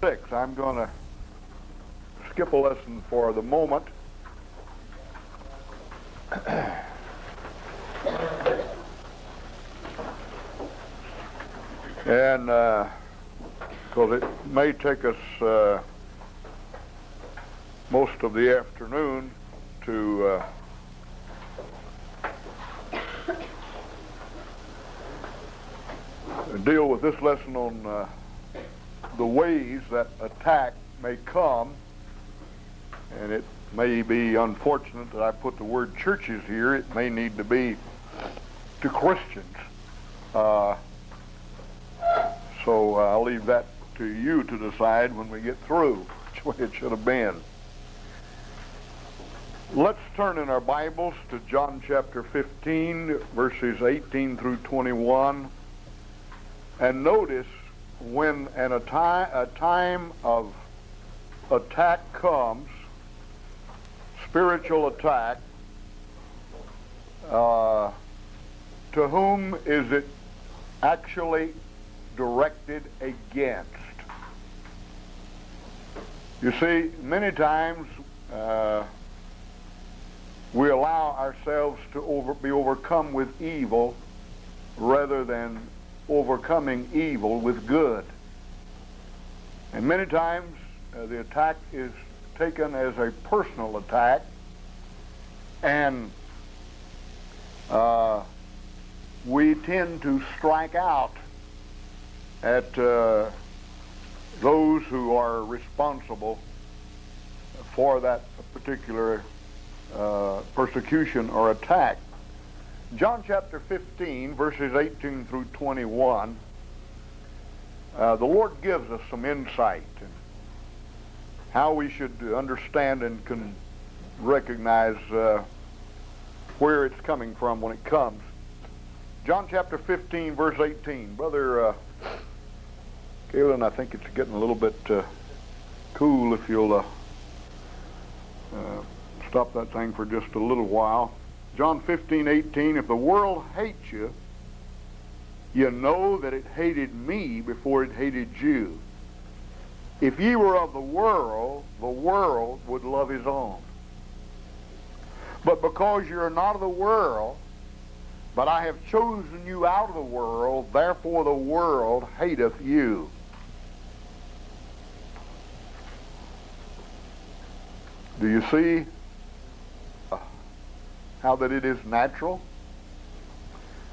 6. I'm going to skip a lesson for the moment. And because it may take us most of the afternoon to deal with this lesson on the ways that attack may come. And it may be unfortunate that I put the word churches here. It may need to be to Christians. So I'll leave that to you to decide when we get through which way it should have been. Let's turn in our Bibles to John chapter 15, verses 18 through 21. And notice when a time of attack comes, spiritual attack, to whom is it actually directed against? You see, many times we allow ourselves to be overcome with evil rather than overcoming evil with good. And many times the attack is taken as a personal attack, and we tend to strike out at those who are responsible for that particular persecution or attack. John chapter 15, verses 18 through 21, the Lord gives us some insight in how we should understand and can recognize where it's coming from when it comes. John chapter 15, verse 18. Brother Galen, I think it's getting a little bit cool if you'll stop that thing for just a little while. John 15, 18, if the world hates you, you know that it hated me before it hated you. If ye were of the world would love his own. But because you're not of the world, but I have chosen you out of the world, therefore the world hateth you. Do you see how that it is natural?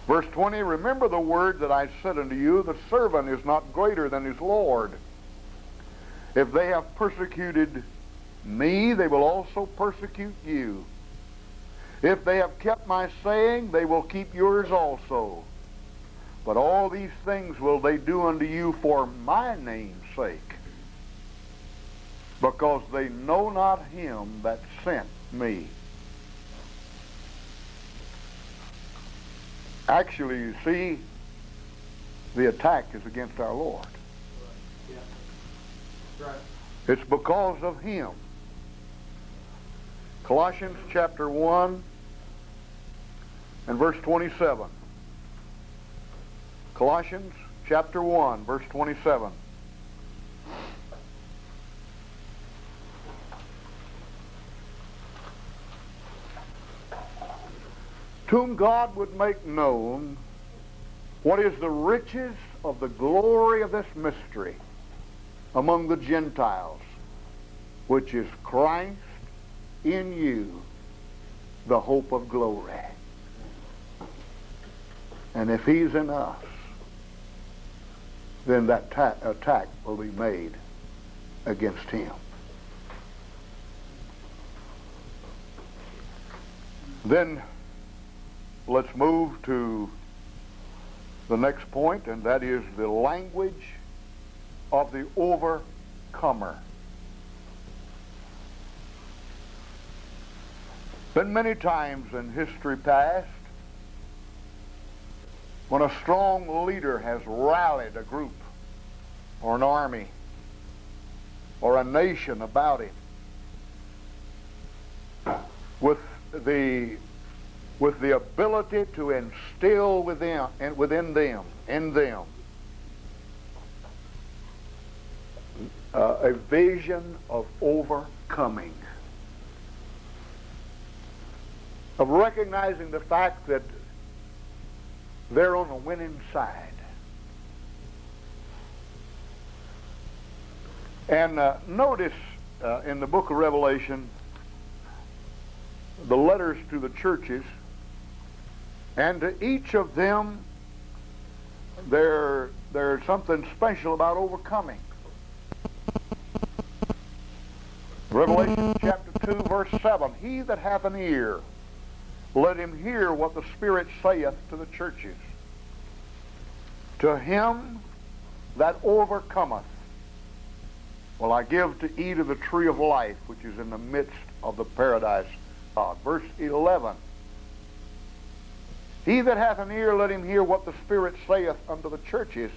Verse 20, remember the word that I said unto you, the servant is not greater than his Lord. If they have persecuted me, they will also persecute you. If they have kept my saying, they will keep yours also. But all these things will they do unto you for my name's sake, because they know not him that sent me. Actually, you see, the attack is against our Lord. Yeah. Right. It's because of him. Colossians chapter 1 and verse 27. Colossians chapter 1, verse 27. To whom God would make known what is the riches of the glory of this mystery among the Gentiles, which is Christ in you, the hope of glory. And if he's in us, then that attack will be made against him. Then let's move to the next point, and that is the language of the overcomer. Been many times in history past when a strong leader has rallied a group or an army or a nation about him with the ability to instill within them a vision of overcoming, of recognizing the fact that they're on the winning side. And notice in the book of Revelation, the letters to the churches, and to each of them there's something special about overcoming. Revelation chapter 2 verse 7, he that hath an ear, let him hear what the Spirit saith to the churches. To him that overcometh will I give to eat of the tree of life, which is in the midst of the paradise of God. Verse 11, he that hath an ear, let him hear what the Spirit saith unto the churches.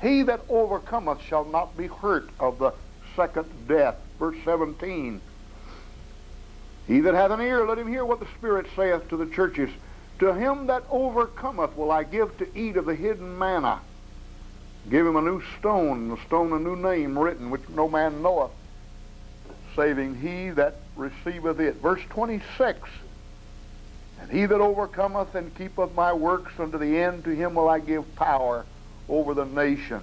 He that overcometh shall not be hurt of the second death. Verse 17, he that hath an ear, let him hear what the Spirit saith to the churches. To him that overcometh will I give to eat of the hidden manna. Give him a new stone, the stone a new name written, which no man knoweth, saving he that receiveth it. Verse 26, and he that overcometh and keepeth my works unto the end, to him will I give power over the nations.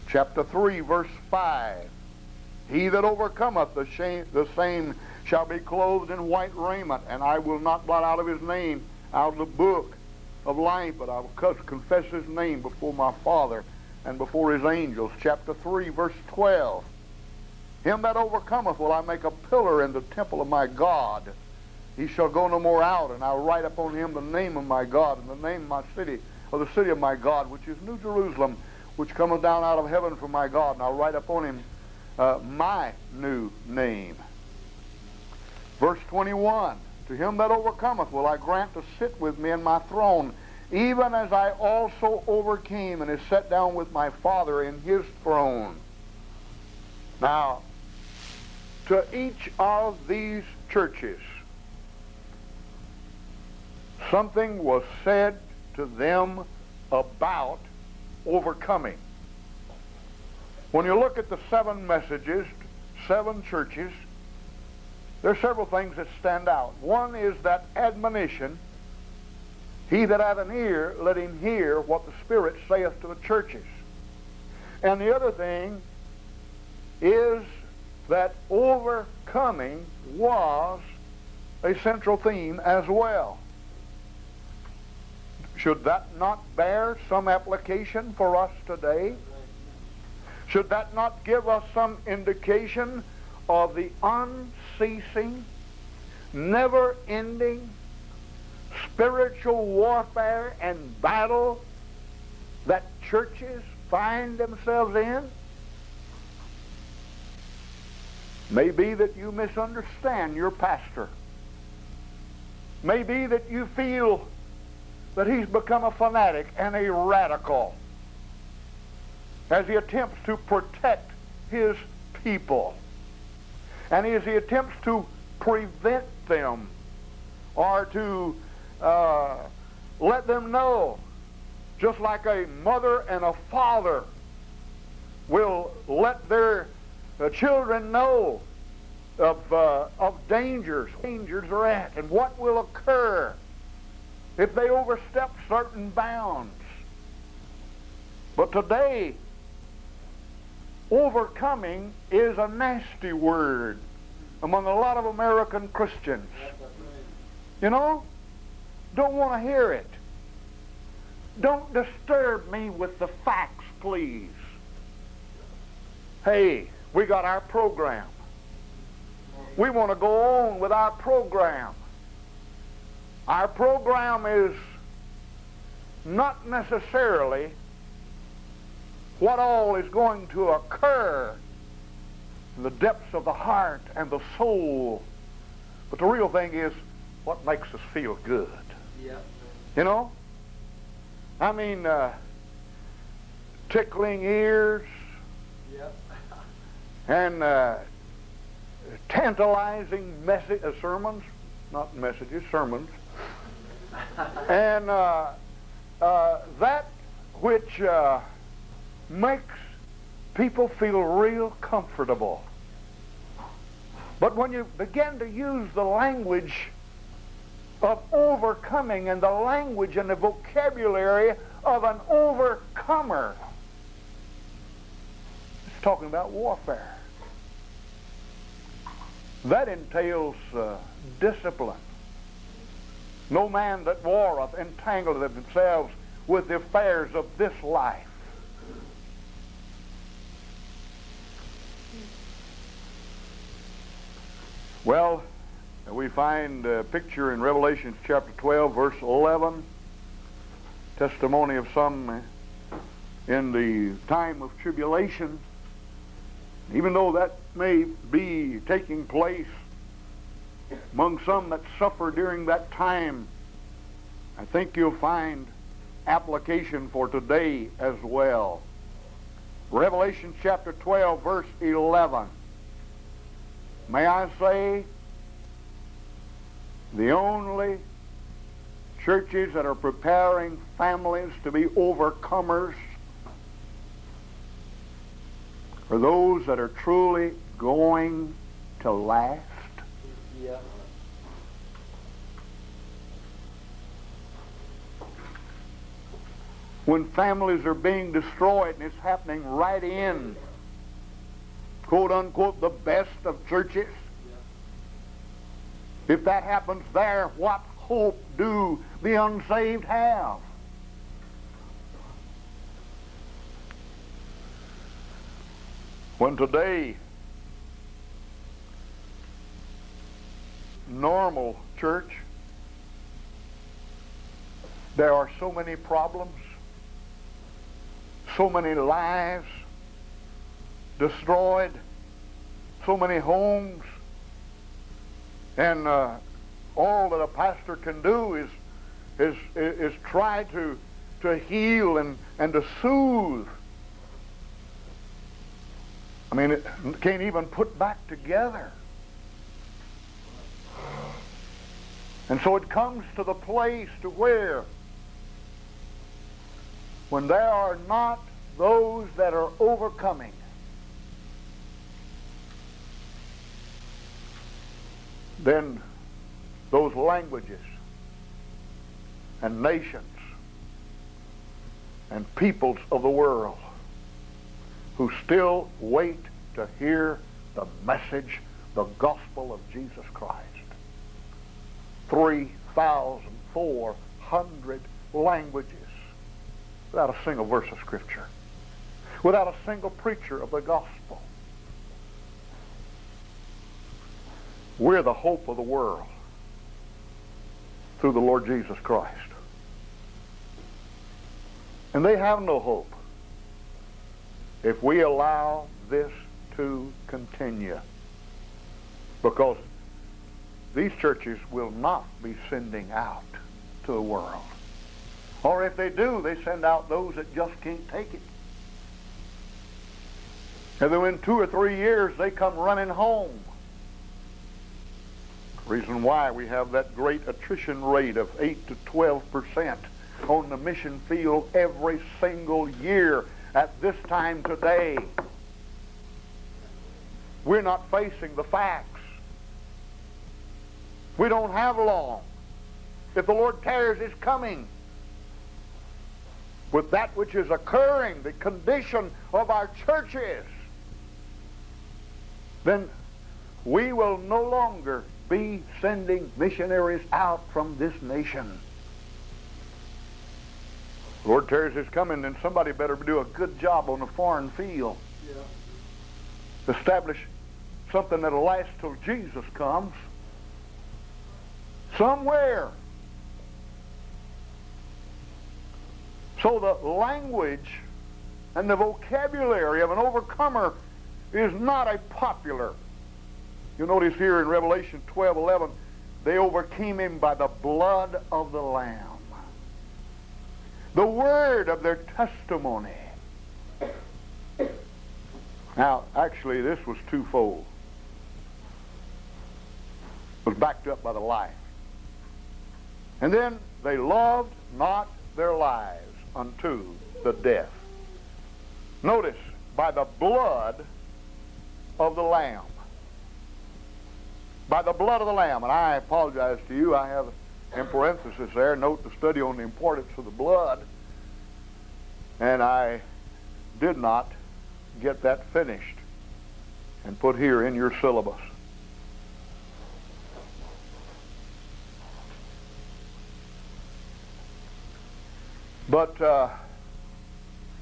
Chapter 3, verse 5, he that overcometh, the same shall be clothed in white raiment, and I will not blot out of his name out of the book of life, but I will confess his name before my Father and before his angels. Chapter 3, verse 12, him that overcometh will I make a pillar in the temple of my God. He shall go no more out, and I'll write upon him the name of my God, and the name of my city, or the city of my God, which is New Jerusalem, which cometh down out of heaven from my God, and I'll write upon him my new name. Verse 21, to him that overcometh will I grant to sit with me in my throne, even as I also overcame and is set down with my Father in his throne. Now, to each of these churches, something was said to them about overcoming. When you look at the 7 messages, 7 churches, there are several things that stand out. One is that admonition, he that hath an ear, let him hear what the Spirit saith to the churches. And the other thing is that overcoming was a central theme as well. Should that not bear some application for us today? Should that not give us some indication of the unceasing, never-ending spiritual warfare and battle that churches find themselves in? Maybe that you misunderstand your pastor. Maybe that you feel that he's become a fanatic and a radical as he attempts to protect his people, and as he attempts to prevent them or to let them know, just like a mother and a father will let their children know of dangers are at, and what will occur if they overstep certain bounds. But today, overcoming is a nasty word among a lot of American Christians. You know, don't want to hear it. Don't disturb me with the facts, please. Hey, we got our program. We want to go on with our program. Our program is not necessarily what all is going to occur in the depths of the heart and the soul, but the real thing is what makes us feel good. Yep. You know? I mean, tickling ears. Yep. And tantalizing sermons, not messages, sermons. And that which makes people feel real comfortable. But when you begin to use the language of overcoming and the language and the vocabulary of an overcomer, it's talking about warfare. That entails discipline. No man that warreth entangleth themselves with the affairs of this life. Well, we find a picture in Revelation chapter 12, verse 11, testimony of some in the time of tribulation. Even though that may be taking place among some that suffer during that time, I think you'll find application for today as well. Revelation chapter 12, verse 11. May I say, the only churches that are preparing families to be overcomers are those that are truly going to last. Yeah. When families are being destroyed, and it's happening right in, quote unquote, the best of churches. Yeah. If that happens there, what hope do the unsaved have? When today, normal church, there are so many problems, so many lives destroyed, so many homes, and all that a pastor can do is try to heal and to soothe. I mean, it can't even put back together. And so it comes to the place to where when there are not those that are overcoming, then those languages and nations and peoples of the world who still wait to hear the message, the gospel of Jesus Christ. 3,400 languages without a single verse of Scripture, without a single preacher of the gospel. We're the hope of the world through the Lord Jesus Christ. And they have no hope if we allow this to continue, because these churches will not be sending out to the world. Or if they do, they send out those that just can't take it. And then in 2 or 3 years, they come running home. Reason why we have that great attrition rate of 8 to 12% on the mission field every single year at this time today. We're not facing the facts. We don't have long. If the Lord tarries His coming, with that which is occurring, the condition of our churches, then we will no longer be sending missionaries out from this nation. The Lord tarries His coming, then somebody better do a good job on the foreign field. Yeah. Establish something that'll last till Jesus comes. Somewhere. So the language and the vocabulary of an overcomer is not a popular. You'll notice here in Revelation 12:11, they overcame him by the blood of the Lamb, the word of their testimony. Now, actually, this was twofold. It was backed up by the life. And then they loved not their lives unto the death. Notice, by the blood of the Lamb. By the blood of the Lamb. And I apologize to you, I have in parenthesis there, note the study on the importance of the blood. And I did not get that finished and put here in your syllabus. But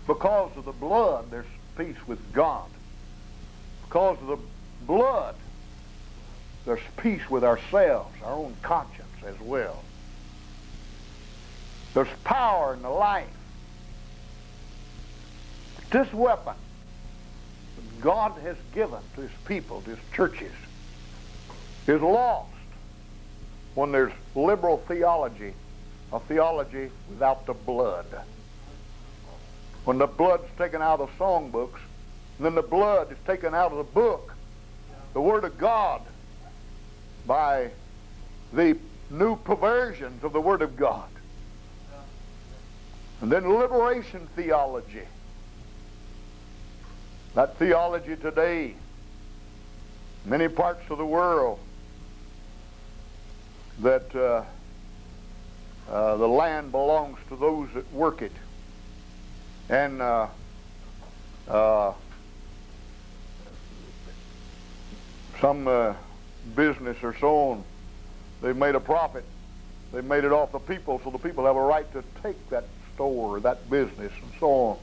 because of the blood, there's peace with God. Because of the blood, there's peace with ourselves, our own conscience as well. There's power in the life. This weapon that God has given to His people, to His churches, is lost when there's liberal theology, a theology without the blood. When the blood's taken out of the songbooks, and then the blood is taken out of the book, the Word of God, by the new perversions of the Word of God. And then liberation theology. That theology today, many parts of the world, that the land belongs to those that work it. And some business or so on, they've made a profit. They've made it off the people, so the people have a right to take that store or that business and so on.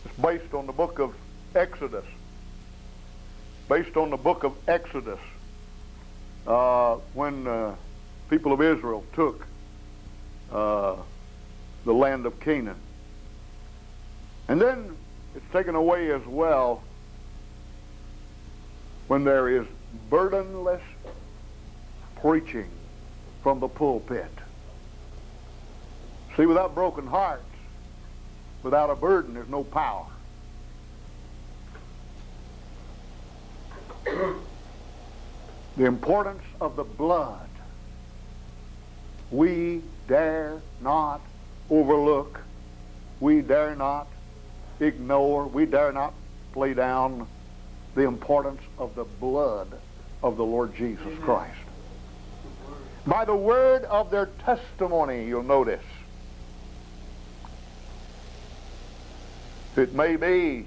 It's based on the book of Exodus. Based on the book of Exodus, when people of Israel took the land of Canaan. And then it's taken away as well when there is burdenless preaching from the pulpit. See, without broken hearts, without a burden, there's no power. The importance of the blood we dare not overlook, we dare not ignore, we dare not play down the importance of the blood of the Lord Jesus Christ. By the word of their testimony, you'll notice. It may be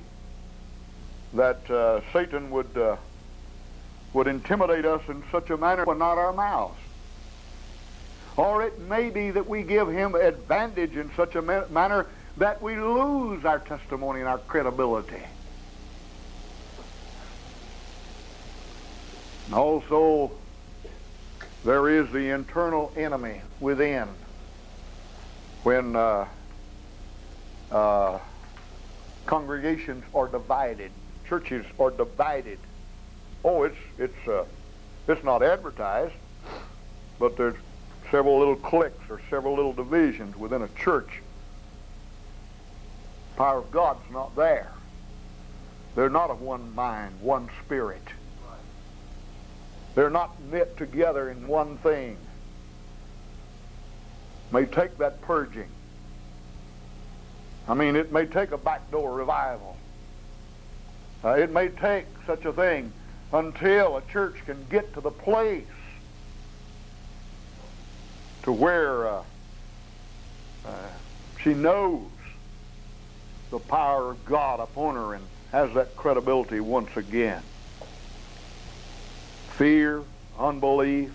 that Satan would intimidate us in such a manner but not our mouths. Or it may be that we give him advantage in such a manner that we lose our testimony and our credibility. And also, there is the internal enemy within. When congregations are divided, churches are divided. Oh, it's not advertised, but there's several little cliques or several little divisions within a church. The power of God's not there. They're not of one mind, one spirit. They're not knit together in one thing. It may take that purging. I mean, it may take a backdoor revival. It may take such a thing until a church can get to the place to where she knows the power of God upon her and has that credibility once again. Fear, unbelief,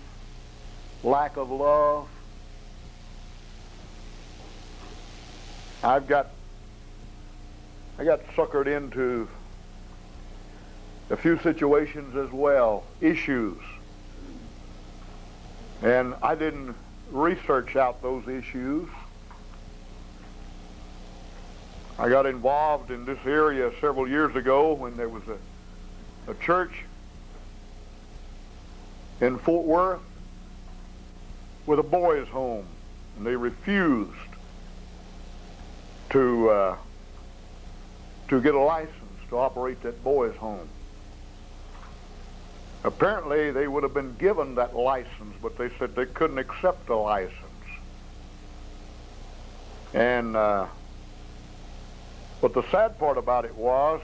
lack of love. I got suckered into a few situations as well, issues. And I didn't research out those issues. I got involved in this area several years ago when there was a church in Fort Worth with a boys' home, and they refused to get a license to operate that boys' home. Apparently, they would have been given that license, but they said they couldn't accept the license. And but the sad part about it was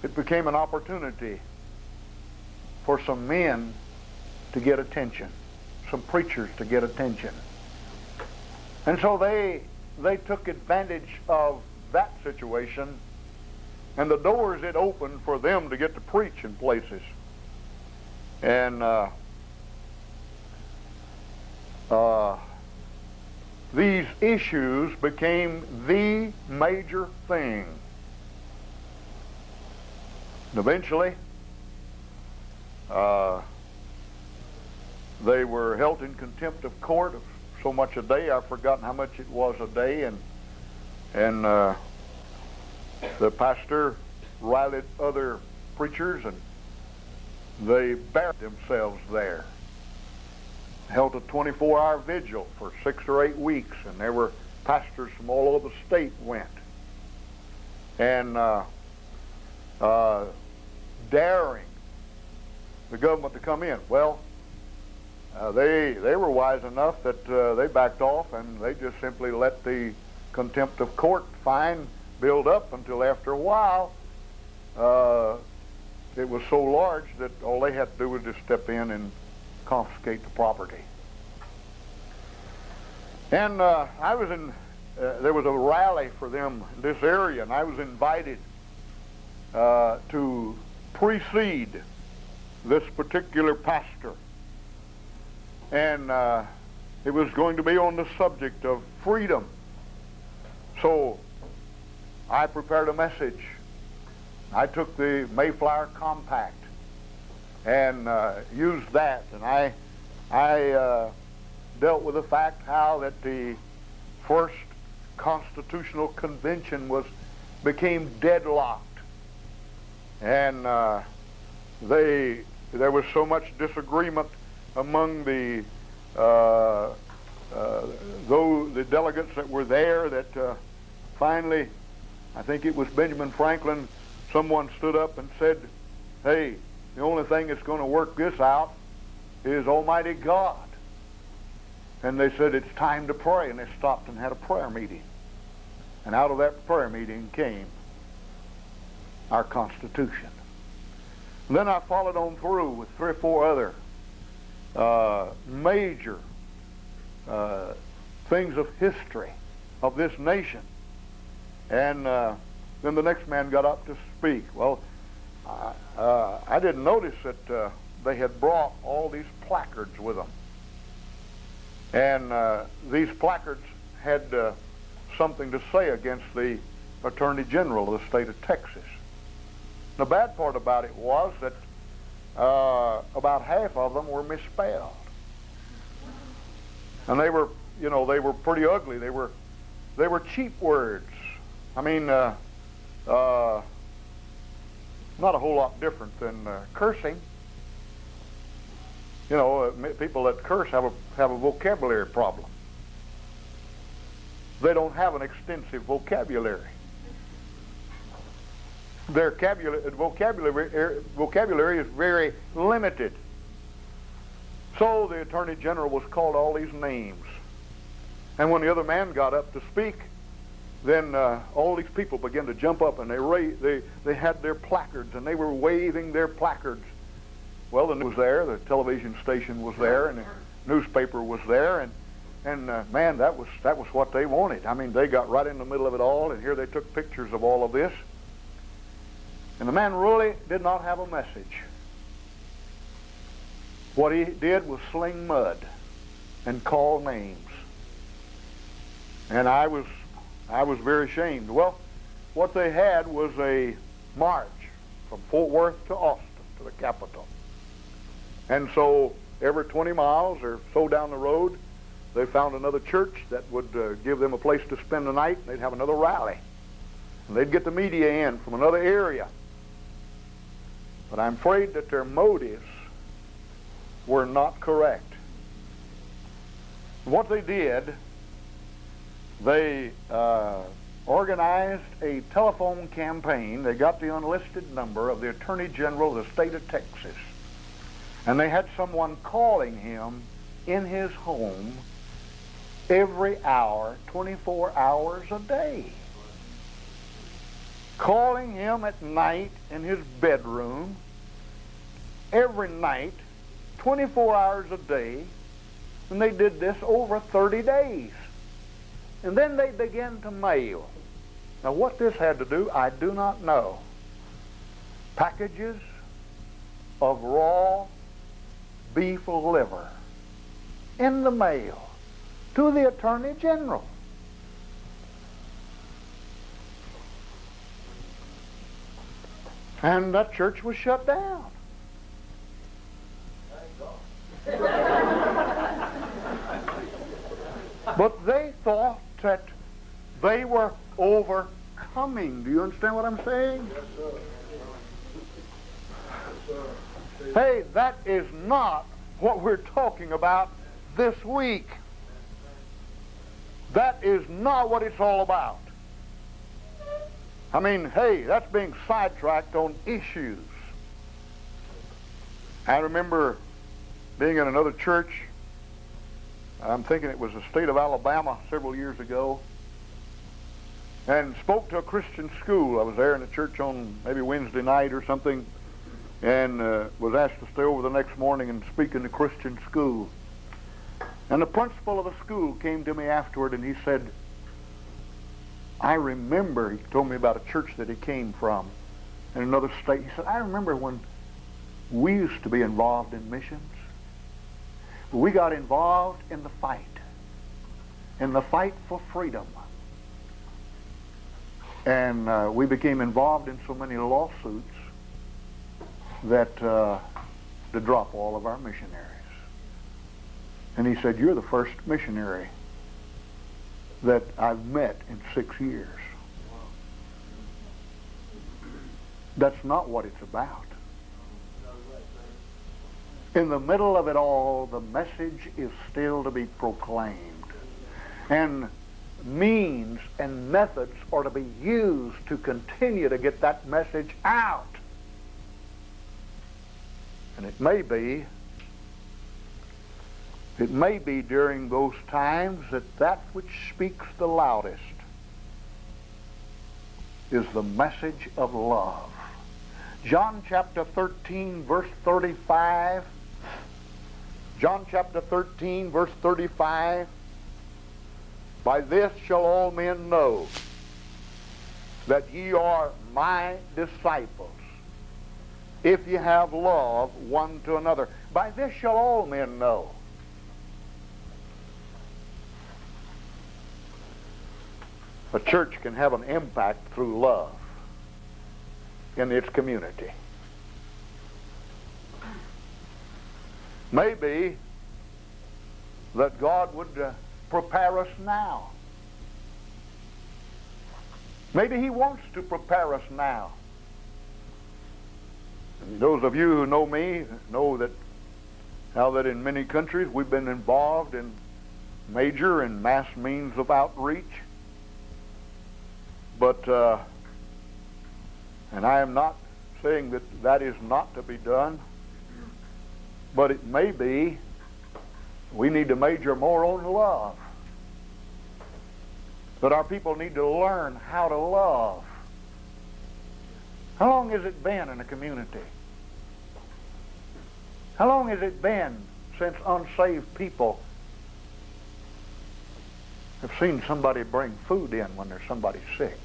it became an opportunity for some men to get attention, some preachers to get attention. And so they took advantage of that situation, and the doors it opened for them to get to preach in places. And these issues became the major thing. And eventually, they were held in contempt of court of so much a day. I've forgotten how much it was a day, and the pastor rallied other preachers, and they buried themselves there. Held a 24-hour vigil for 6 or 8 weeks, and there were pastors from all over the state went. And daring the government to come in. Well, they were wise enough that they backed off, and they just simply let the contempt of court fine build up until after a while it was so large that all they had to do was just step in and confiscate the property. And I was in, there was a rally for them in this area, and I was invited to precede this particular pastor. And it was going to be on the subject of freedom. So I prepared a message. I took the Mayflower Compact and used that, and I dealt with the fact how that the first Constitutional Convention became deadlocked, and there was so much disagreement among the delegates that were there that finally, I think it was Benjamin Franklin, someone stood up and said, "Hey, the only thing that's going to work this out is Almighty God." And they said, "It's time to pray," and they stopped and had a prayer meeting. And out of that prayer meeting came our Constitution. And then I followed on through with 3 or 4 other major things of history of this nation. And then the next man got up to speak. Well, I didn't notice that they had brought all these placards with them. And these placards had something to say against the Attorney General of the state of Texas. The bad part about it was that about half of them were misspelled. And they were, you know, they were pretty ugly. They were cheap words. I mean, not a whole lot different than cursing. You know, people that curse have a vocabulary problem. They don't have an extensive vocabulary. Their vocabulary is very limited. So the Attorney General was called all these names. And when the other man got up to speak, then all these people began to jump up, and they had their placards, and they were waving their placards. Well, the news was there, the television station was there, and the newspaper was there, and man, that was what they wanted. I mean, they got right in the middle of it all, and here they took pictures of all of this. And the man really did not have a message. What he did was sling mud and call names. And I was very ashamed. Well, what they had was a march from Fort Worth to Austin, to the capital. And so every 20 miles or so down the road, they found another church that would give them a place to spend the night, and they'd have another rally. And they'd get the media in from another area. But I'm afraid that their motives were not correct. What they did, they organized a telephone campaign. They got the unlisted number of the Attorney General of the state of Texas, and they had someone calling him in his home every hour, 24 hours a day. calling him at night in his bedroom, every night, 24 hours a day, and they did this over 30 days. And then they began to mail. Now what this had to do, I do not know. Packages of raw beef liver in the mail to the Attorney General. And that church was shut down. But they thought that they were overcoming. Do you understand what I'm saying? Yes, sir. Yes, sir. Hey, that is not what we're talking about this week. That is not what it's all about. I mean, hey, that's being sidetracked on issues. I remember being in another church. I'm thinking it was the state of Alabama several years ago, and spoke to a Christian school. I was there in the church on maybe Wednesday night or something, and was asked to stay over the next morning and speak in the Christian school. And the principal of the school came to me afterward, and he said, I remember, he told me about a church that he came from in another state. He said, I remember when we used to be involved in missions. We got involved in the fight for freedom. And we became involved in so many lawsuits that to drop all of our missionaries. And he said, you're the first missionary that I've met in 6 years. That's not what it's about. In the middle of it all, the message is still to be proclaimed. And means and methods are to be used to continue to get that message out. And it may be during those times that which speaks the loudest is the message of love. John chapter 13, verse 35. John chapter 13, verse 35. By this shall all men know that ye are my disciples, if ye have love one to another. By this shall all men know. A church can have an impact through love in its community. Maybe that God would prepare us now. Maybe He wants to prepare us now. And those of you who know me know that how that in many countries we've been involved in major and mass means of outreach. But, and I am not saying that that is not to be done, but it may be we need to major more on love. That our people need to learn how to love. How long has it been in a community? How long has it been since unsaved people have seen somebody bring food in when there's somebody sick?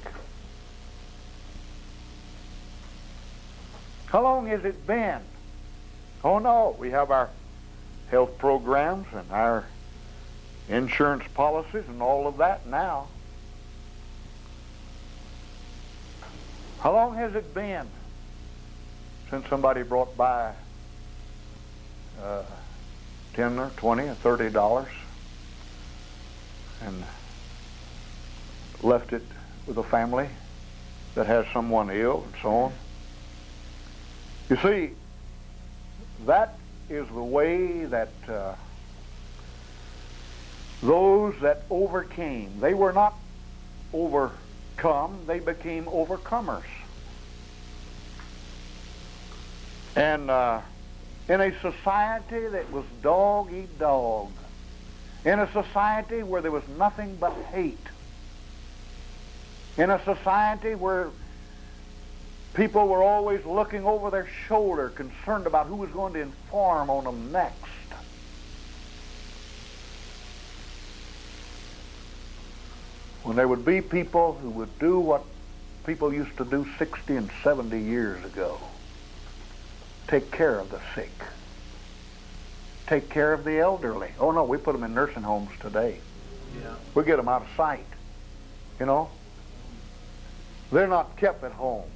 How long has it been? Oh no, we have our health programs and our insurance policies and all of that now. How long has it been since somebody brought by $10 or $20 or $30 and left it with a family that has someone ill and so on? You see, that is the way that those that overcame, they were not overcome, they became overcomers. And in a society that was dog eat dog, in a society where there was nothing but hate, in a society where People were always looking over their shoulder, concerned about who was going to inform on them next. When there would be people who would do what people used to do 60 and 70 years ago. Take care of the sick. Take care of the elderly. Oh no, we put them in nursing homes today. Yeah. We get them out of sight. You know? They're not kept at home.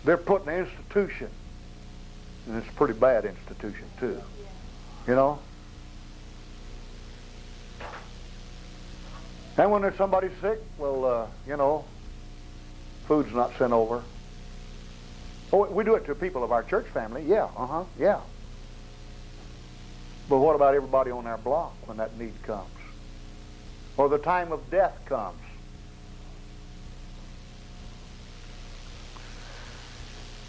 They're put in an institution. And it's a pretty bad institution too. You know? And when there's somebody sick, well, you know, food's not sent over. Oh, we do it to people of our church family. Yeah, yeah. But what about everybody on our block when that need comes? Or the time of death comes?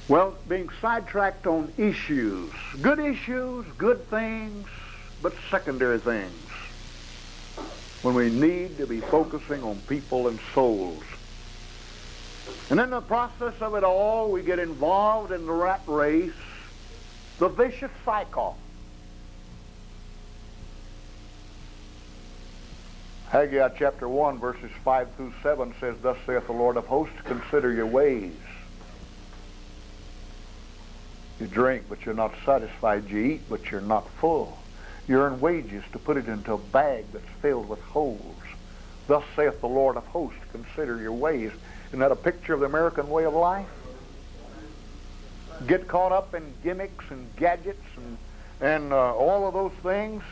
Well, being sidetracked on issues, good things, but secondary things, when we need to be focusing on people and souls. And in the process of it all, we get involved in the rat race, the vicious cycle. Haggai chapter 1, verses 5 through 7 says, Thus saith the Lord of hosts, consider your ways. You drink, but you're not satisfied. You eat, but you're not full. You earn wages to put it into a bag that's filled with holes. Thus saith the Lord of hosts, consider your ways. Isn't that a picture of the American way of life? Get caught up in gimmicks and gadgets and all of those things.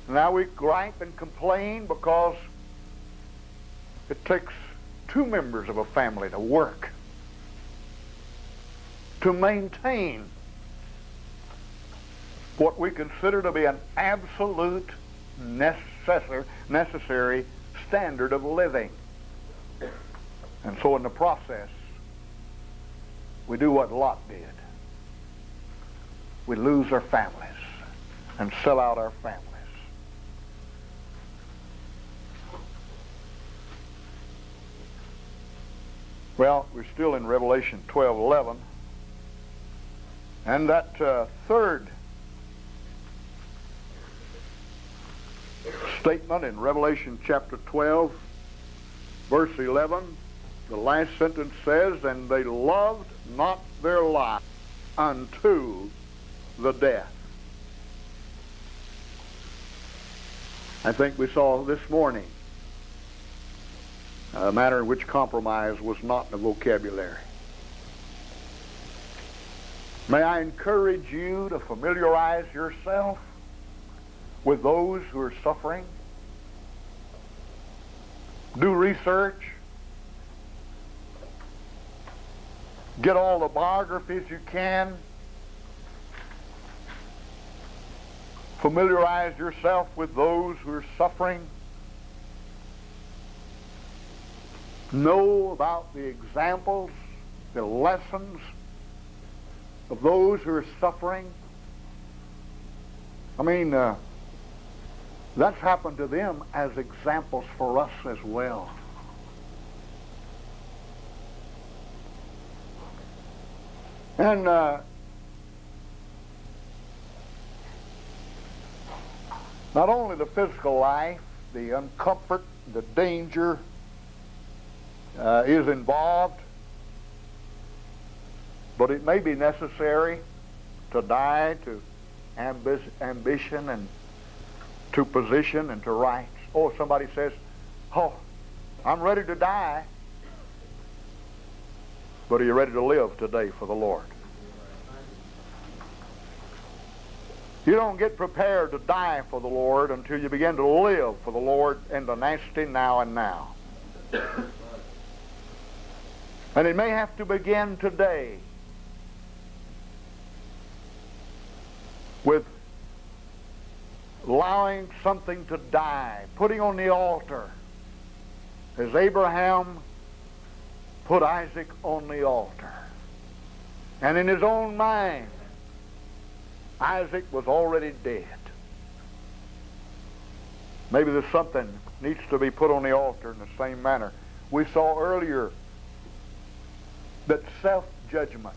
Now we gripe and complain because it takes two members of a family to work, to maintain what we consider to be an absolute necessary standard of living. And so in the process, we do what Lot did. We lose our families and sell out our families. Well, we're still in Revelation 12:11. And that third statement in Revelation chapter 12, verse 11, the last sentence says, And they loved not their life unto the death. I think we saw this morning a matter in which compromise was not in the vocabulary. May I encourage you to familiarize yourself with those who are suffering. Do research. Get all the biographies you can. Familiarize yourself with those who are suffering. Know about the examples, the lessons of those who are suffering. I mean, that's happened to them as examples for us as well. And not only the physical life, the uncomfort, the danger is involved, but it may be necessary to die to ambition and to position and to rights. Oh, somebody says, oh, I'm ready to die. But are you ready to live today for the Lord? You don't get prepared to die for the Lord until you begin to live for the Lord in the nasty now and now. And it may have to begin today with allowing something to die, putting on the altar, as Abraham put Isaac on the altar. And in his own mind, Isaac was already dead. Maybe there's something needs to be put on the altar in the same manner. We saw earlier that self-judgment,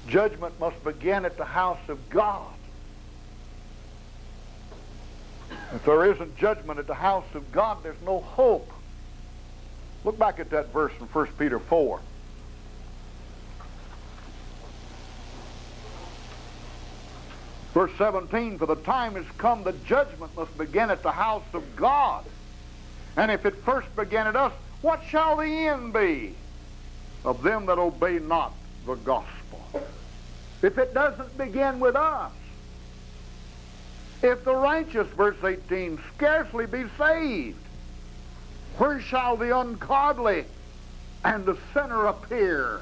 judgment must begin at the house of God. If there isn't judgment at the house of God, there's no hope. Look back at that verse in 1 Peter 4. Verse 17, for the time has come that judgment must begin at the house of God. And if it first began at us, what shall the end be of them that obey not the gospel? If it doesn't begin with us, if the righteous, verse 18, scarcely be saved, where shall the ungodly and the sinner appear?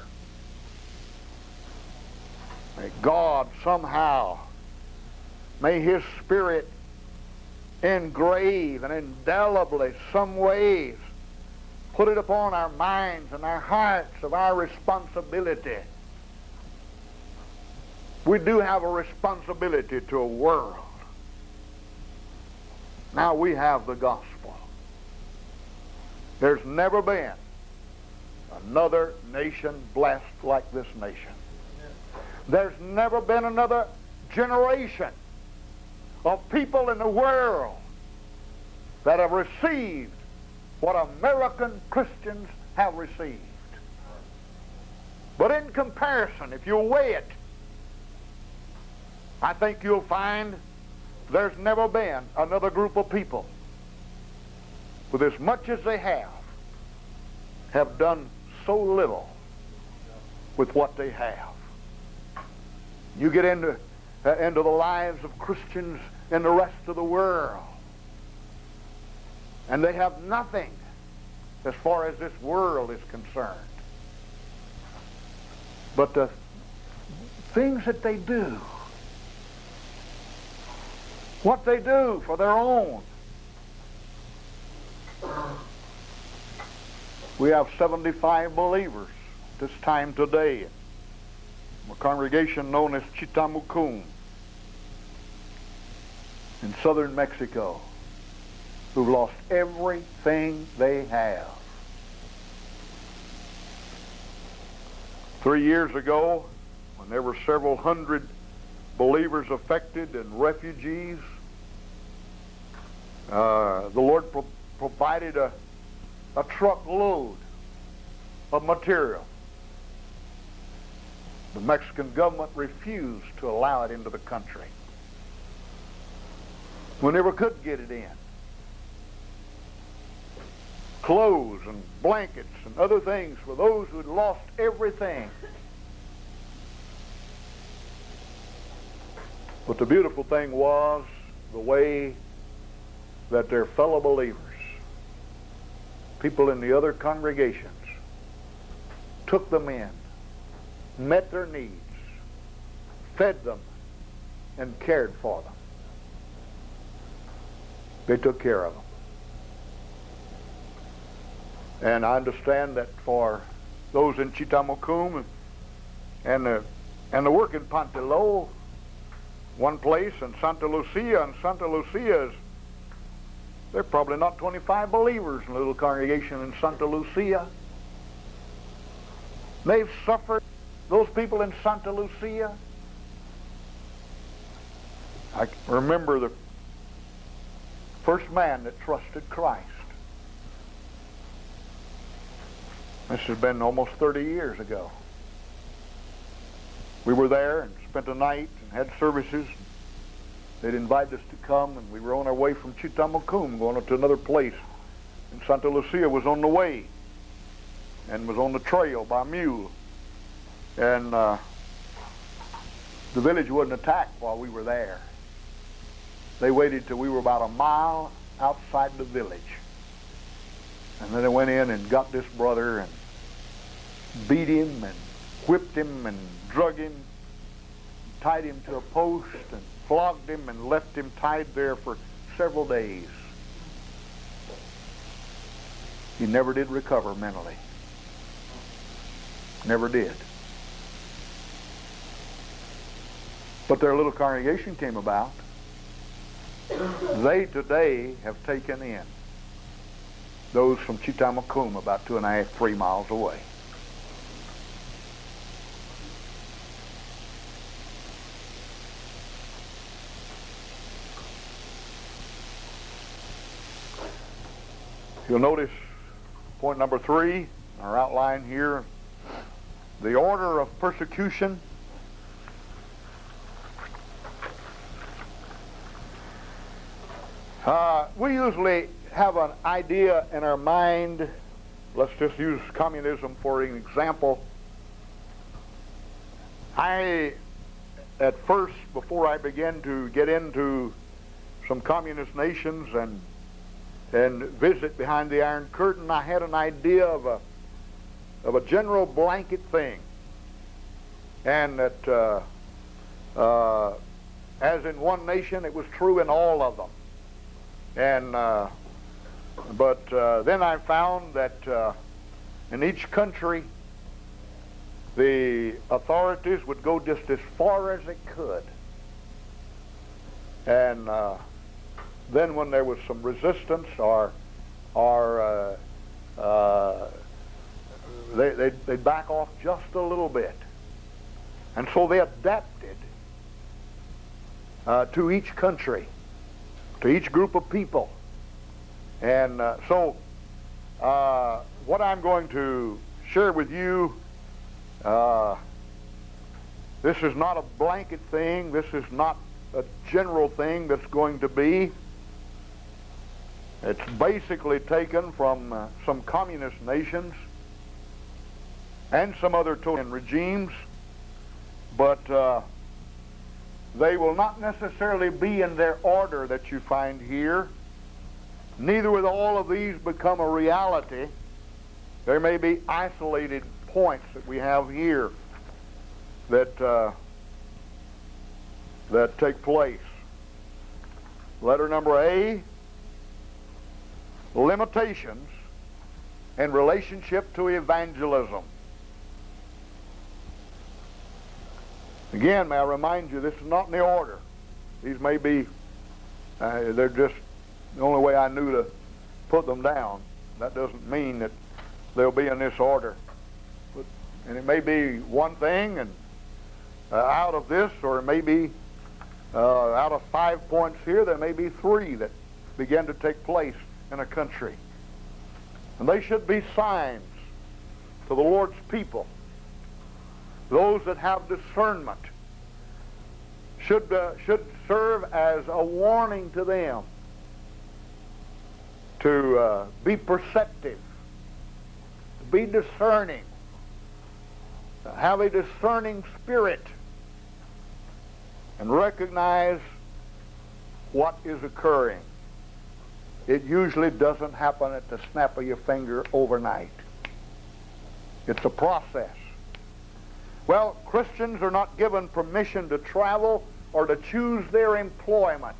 May God somehow, may His Spirit engrave and indelibly some ways put it upon our minds and our hearts of our responsibility. We do have a responsibility to a world. Now we have the gospel. There's never been another nation blessed like this nation. There's never been another generation of people in the world that have received what American Christians have received. But in comparison, if you weigh it, I think you'll find there's never been another group of people with as much as they have done so little with what they have. You get into the lives of Christians in the rest of the world, and they have nothing as far as this world is concerned. But the things that they do, what they do for their own. We have 75 believers this time today, a congregation known as Chitamucum in southern Mexico, who've lost everything they have. 3 years ago, when there were several hundred believers affected and refugees, the Lord provided a truckload of material. The Mexican government refused to allow it into the country. We never could get it in. Clothes and blankets and other things for those who had lost everything. But the beautiful thing was the way that their fellow believers, people in the other congregations, took them in, met their needs, fed them, and cared for them. They took care of them. And I understand that for those in Chitamucum and the work in Panteló, one place, and Santa Lucia, there are probably not 25 believers in a little congregation in Santa Lucia. They've suffered, those people in Santa Lucia. I remember the first man that trusted Christ. This has been almost 30 years ago. We were there and spent a night and had services. They'd invited us to come, and we were on our way from Chitamucum going to another place. And Santa Lucia was on the way and was on the trail by mule. And the village wasn't attacked while we were there. They waited till we were about a mile outside the village. And then they went in and got this brother and beat him and whipped him and drug him, tied him to a post and flogged him and left him tied there for several days. He never did recover mentally. Never did. But their little congregation came about. They today have taken in those from Chitamucum about 2.5, 3 miles away. You'll notice point number 3, our outline here, the order of persecution. We usually have an idea in our mind. Let's just use communism for an example. At first, before I began to get into some communist nations and visit behind the Iron Curtain, I had an idea of a general blanket thing, and that as in one nation, it was true in all of them. And but then I found that in each country, the authorities would go just as far as they could. And then when there was some resistance or they'd back off just a little bit. And so they adapted to each country, to each group of people. And so what I'm going to share with you, this is not a blanket thing. This is not a general thing that's going to be. It's basically taken from some communist nations and some other totalitarian regimes, but they will not necessarily be in their order that you find here. Neither will all of these become a reality. There may be isolated points that we have here that take place. Letter number A, limitations in relationship to evangelism. Again, may I remind you, this is not in the order. These may be, they're just the only way I knew to put them down. That doesn't mean that they'll be in this order. And it may be one thing and out of this, or it may be out of 5 points here, there may be 3 that begin to take place in a country. And they should be signs to the Lord's people. Those that have discernment should serve as a warning to them to be perceptive, to be discerning, to have a discerning spirit, and recognize what is occurring. It usually doesn't happen at the snap of your finger overnight. It's a process. Well, Christians are not given permission to travel or to choose their employment.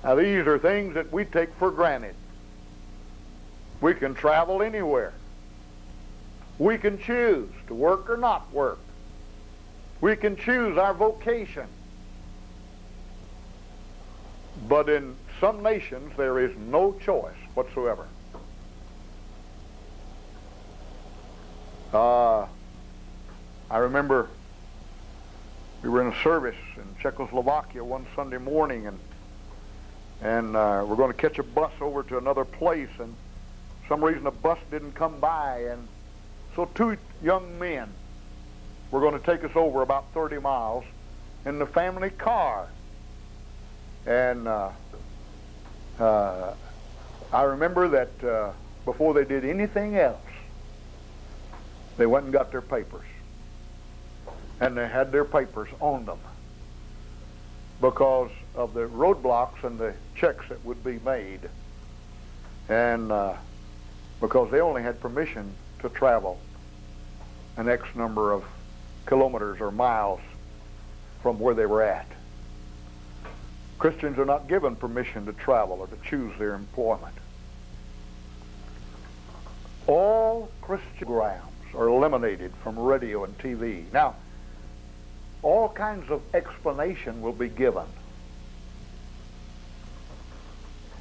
Now, these are things that we take for granted. We can travel anywhere. We can choose to work or not work. We can choose our vocation. But in some nations, there is no choice whatsoever. I remember we were in a service in Czechoslovakia one Sunday morning, and we're going to catch a bus over to another place, and for some reason the bus didn't come by, and so 2 young men were going to take us over about 30 miles in the family car. And I remember that before they did anything else, they went and got their papers. And they had their papers on them because of the roadblocks and the checks that would be made. And because they only had permission to travel an X number of kilometers or miles from where they were at. Christians are not given permission to travel or to choose their employment. All Christian programs are eliminated from radio and TV. Now, all kinds of explanation will be given.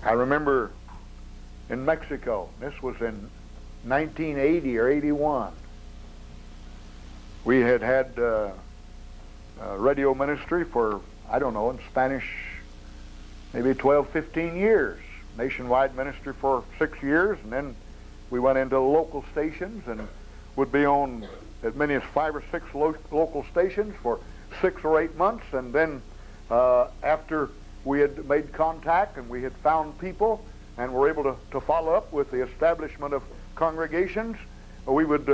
I remember in Mexico, this was in 1980 or 81, we had radio ministry for, I don't know, in Spanish, maybe 12, 15 years. nationwide ministry for 6 years, and then we went into local stations and would be on as many as 5 or 6 local stations for 6 or 8 months, and then after we had made contact and we had found people and were able to follow up with the establishment of congregations, we would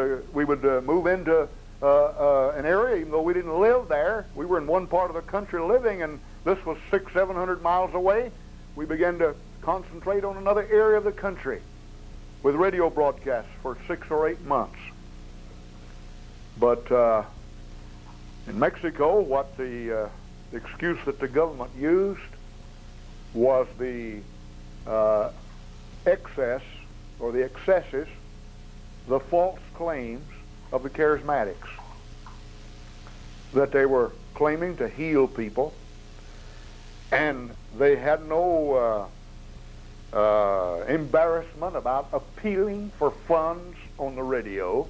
move into an area. Even though we didn't live there, we were in one part of the country living, and this was 600-700 miles away. We began to concentrate on another area of the country with radio broadcasts for 6 or 8 months. But in Mexico, what the excuse that the government used was the excess or the excesses, the false claims of the charismatics, that they were claiming to heal people, and they had no embarrassment about appealing for funds on the radio.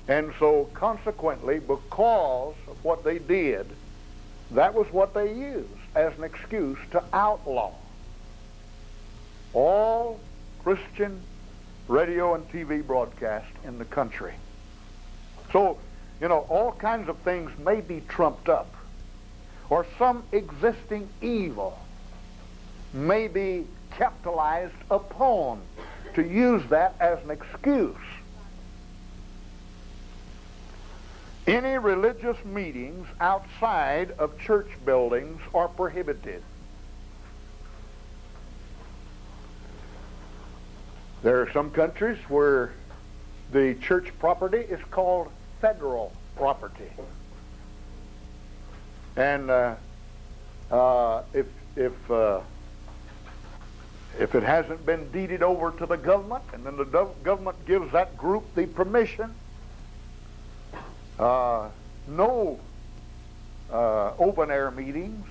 And so consequently, because of what they did, that was what they used as an excuse to outlaw all Christian radio and TV broadcasts in the country. So, you know, all kinds of things may be trumped up, or some existing evil may be capitalized upon to use that as an excuse. Any religious meetings outside of church buildings are prohibited. There are some countries where the church property is called federal property. And if it hasn't been deeded over to the government, and then the government gives that group the permission, no open-air meetings,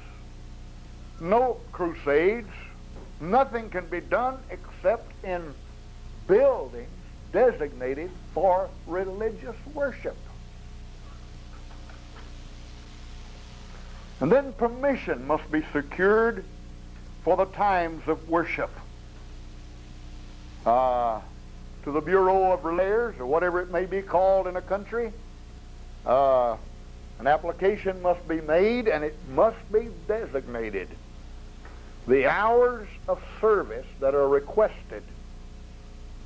no crusades, nothing can be done except in buildings designated for religious worship. And then permission must be secured for the times of worship. To the Bureau of Religions, or whatever it may be called in a country, an application must be made, and it must be designated. The hours of service that are requested,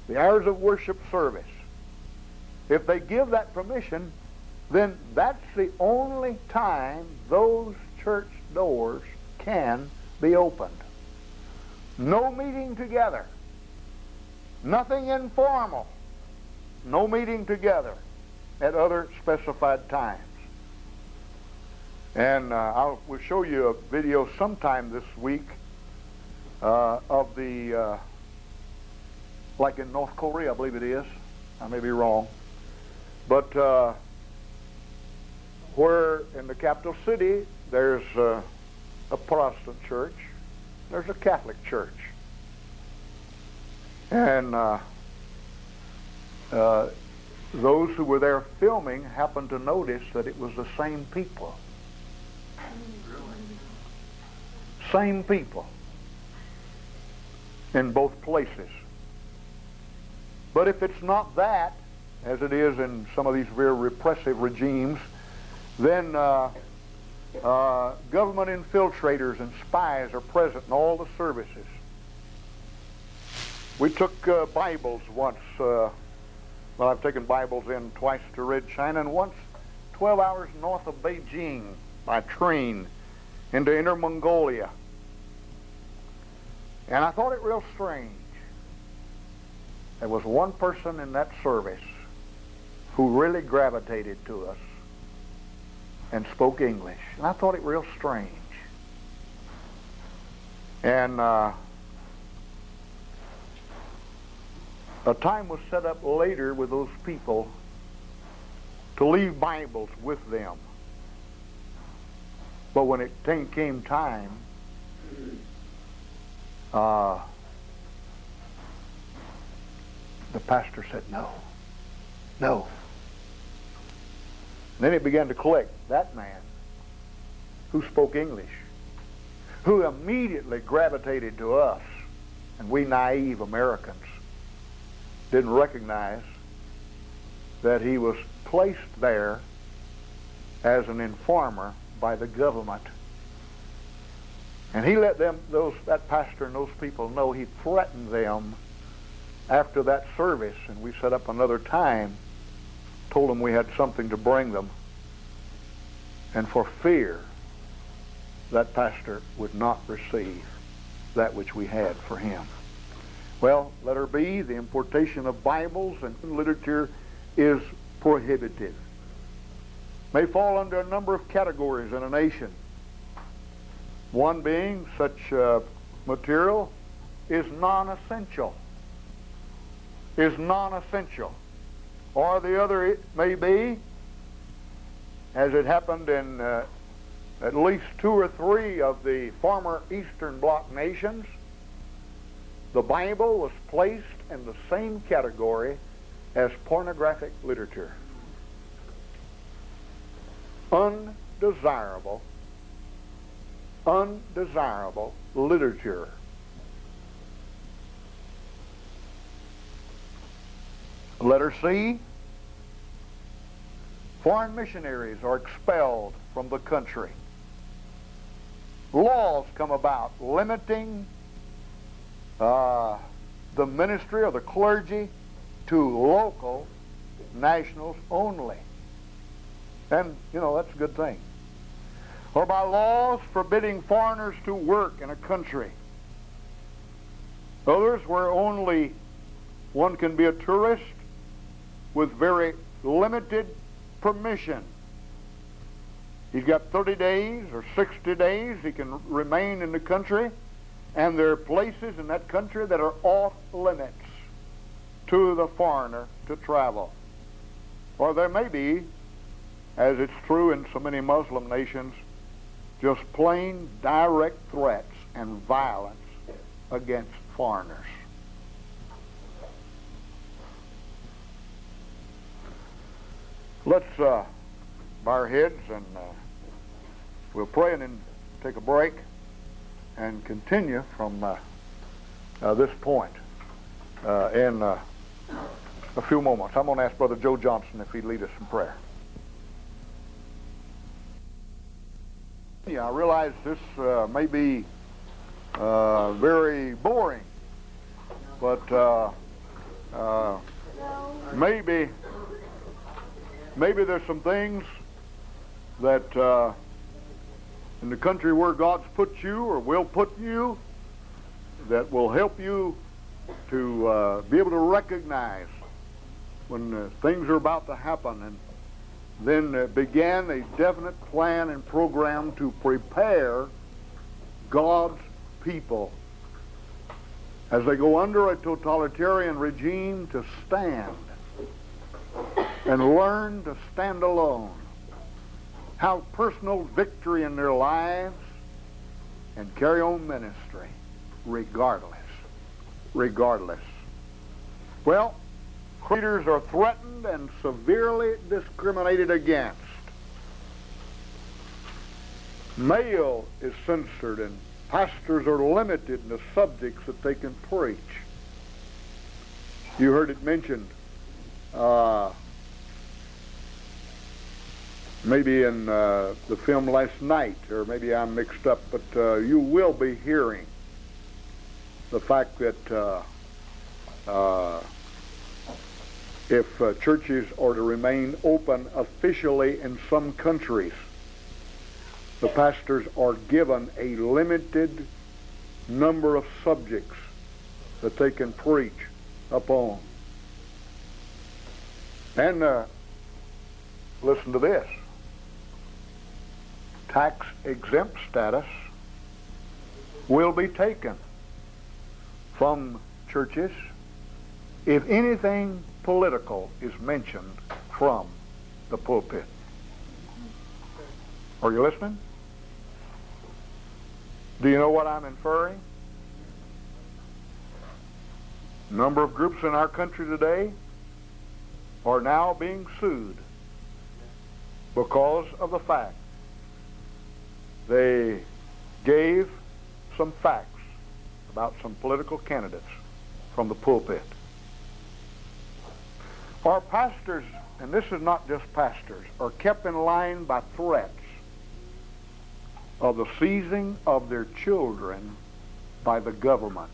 the hours of worship service, if they give that permission, then that's the only time those church doors can be opened. No meeting together, nothing informal, no meeting together at other specified times. And we'll show you a video sometime this week of the, like in North Korea, I believe it is. I may be wrong. But where in the capital city there's a Protestant church, there's a Catholic church. And those who were there filming happened to notice that it was the same people. Same people in both places. But if it's not that, as it is in some of these very repressive regimes, then government infiltrators and spies are present in all the services. We took Bibles once. Well, I've taken Bibles in twice to Red China, and once 12 hours north of Beijing by train into Inner Mongolia. And I thought it real strange. There was one person in that service who really gravitated to us and spoke English. And I thought it real strange. And a time was set up later with those people to leave Bibles with them. But when it came time, the pastor said, no. And then it began to collect that man who spoke English, who immediately gravitated to us and we naive Americans didn't recognize that he was placed there as an informer by the government. And he let that pastor and those people know. He threatened them after that service, and we set up another time, told them we had something to bring them, and for fear that pastor would not receive that which we had for him. Well, letter B, the importation of Bibles and literature is prohibited. May fall under a number of categories in a nation. One being such material is non-essential. Or the other it may be, as it happened in at least 2 or 3 of the former Eastern Bloc nations, the Bible was placed in the same category as pornographic literature. Undesirable literature. Letter C, foreign missionaries are expelled from the country. Laws come about limiting the ministry or the clergy to local nationals only. And, that's a good thing. Or by laws forbidding foreigners to work in a country. Others where only one can be a tourist with very limited permission. He's got 30 days or 60 days he can remain in the country, and there are places in that country that are off limits to the foreigner to travel. Or there may be, as it's true in so many Muslim nations, just plain direct threats and violence against foreigners. Let's bow our heads and we'll pray and then take a break and continue from this point in a few moments. I'm going to ask Brother Joe Johnson if he'd lead us in prayer. Yeah, I realize this may be very boring, but maybe there's some things that in the country where God's put you or will put you that will help you to be able to recognize when things are about to happen, and then began a definite plan and program to prepare God's people as they go under a totalitarian regime to stand and learn to stand alone, have personal victory in their lives, and carry on ministry regardless. Well, leaders are threatened and severely discriminated against. Mail is censored, and pastors are limited in the subjects that they can preach. You heard it mentioned maybe in the film last night, or maybe I'm mixed up, but you will be hearing the fact that if churches are to remain open officially in some countries, the pastors are given a limited number of subjects that they can preach upon. And listen to this. Tax-exempt status will be taken from churches if anything political is mentioned from the pulpit. Are you listening? Do you know what I'm inferring? A number of groups in our country today are now being sued because of the fact they gave some facts about some political candidates from the pulpit. Our pastors, and this is not just pastors, are kept in line by threats of the seizing of their children by the government.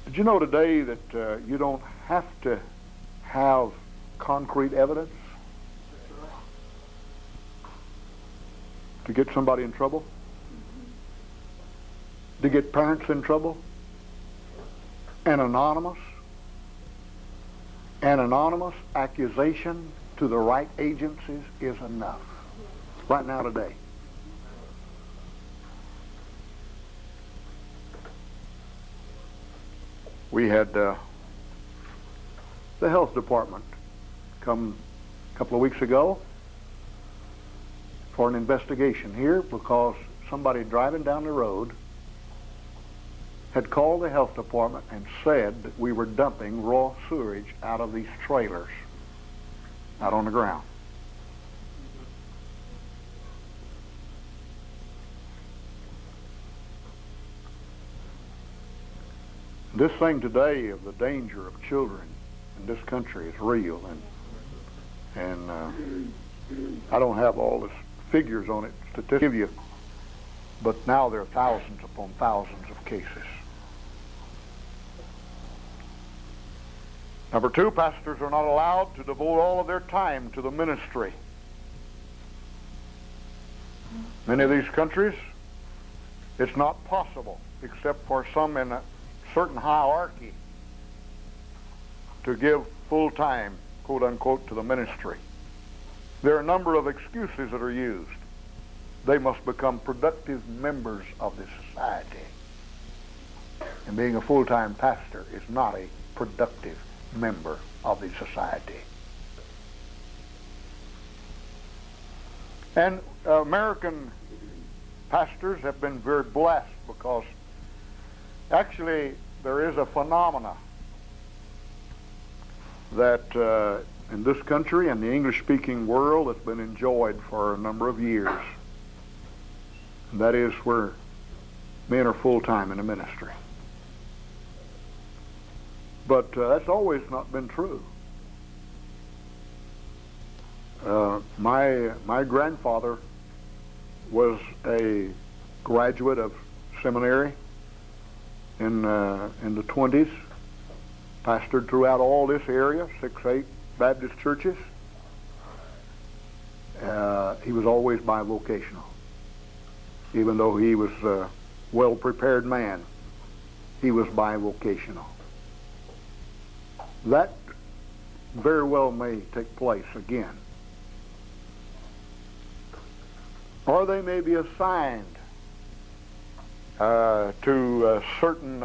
Did you know today that you don't have to have concrete evidence to get somebody in trouble? To get parents in trouble? An anonymous accusation to the right agencies is enough. Right now today. We had the health department come a couple of weeks ago for an investigation here because somebody driving down the road had called the health department and said that we were dumping raw sewage out of these trailers out on the ground. This thing today of the danger of children in this country is real, and I don't have all the figures on it to give you, but now there are thousands upon thousands of cases. Number two, pastors are not allowed to devote all of their time to the ministry. Many of these countries, it's not possible, except for some in a certain hierarchy, to give full time, quote unquote, to the ministry. There are a number of excuses that are used. They must become productive members of the society. And being a full-time pastor is not a productive member of the society. And American pastors have been very blessed because actually there is a phenomena that in this country and the English-speaking world has been enjoyed for a number of years. And that is where men are full-time in the ministry. But that's always not been true. My grandfather was a graduate of seminary in the 20s, pastored throughout all this area, 6-8 Baptist churches. He was always bivocational. Even though he was a well-prepared man, he was bivocational. That very well may take place again. Or they may be assigned to certain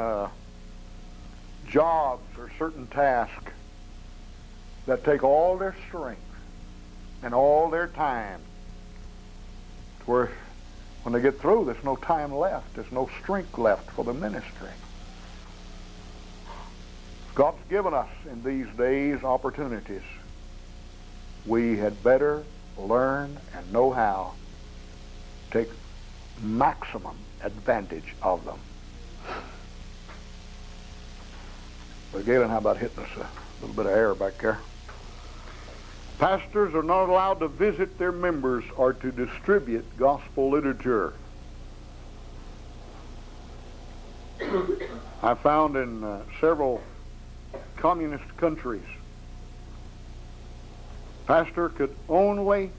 jobs or certain tasks that take all their strength and all their time, to where when they get through, there's no time left, there's no strength left for the ministry. God's given us in these days opportunities. We had better learn and know how to take maximum advantage of them. But Galen, how about hitting us a little bit of air back there? Pastors are not allowed to visit their members or to distribute gospel literature. I found in several communist countries, pastor could only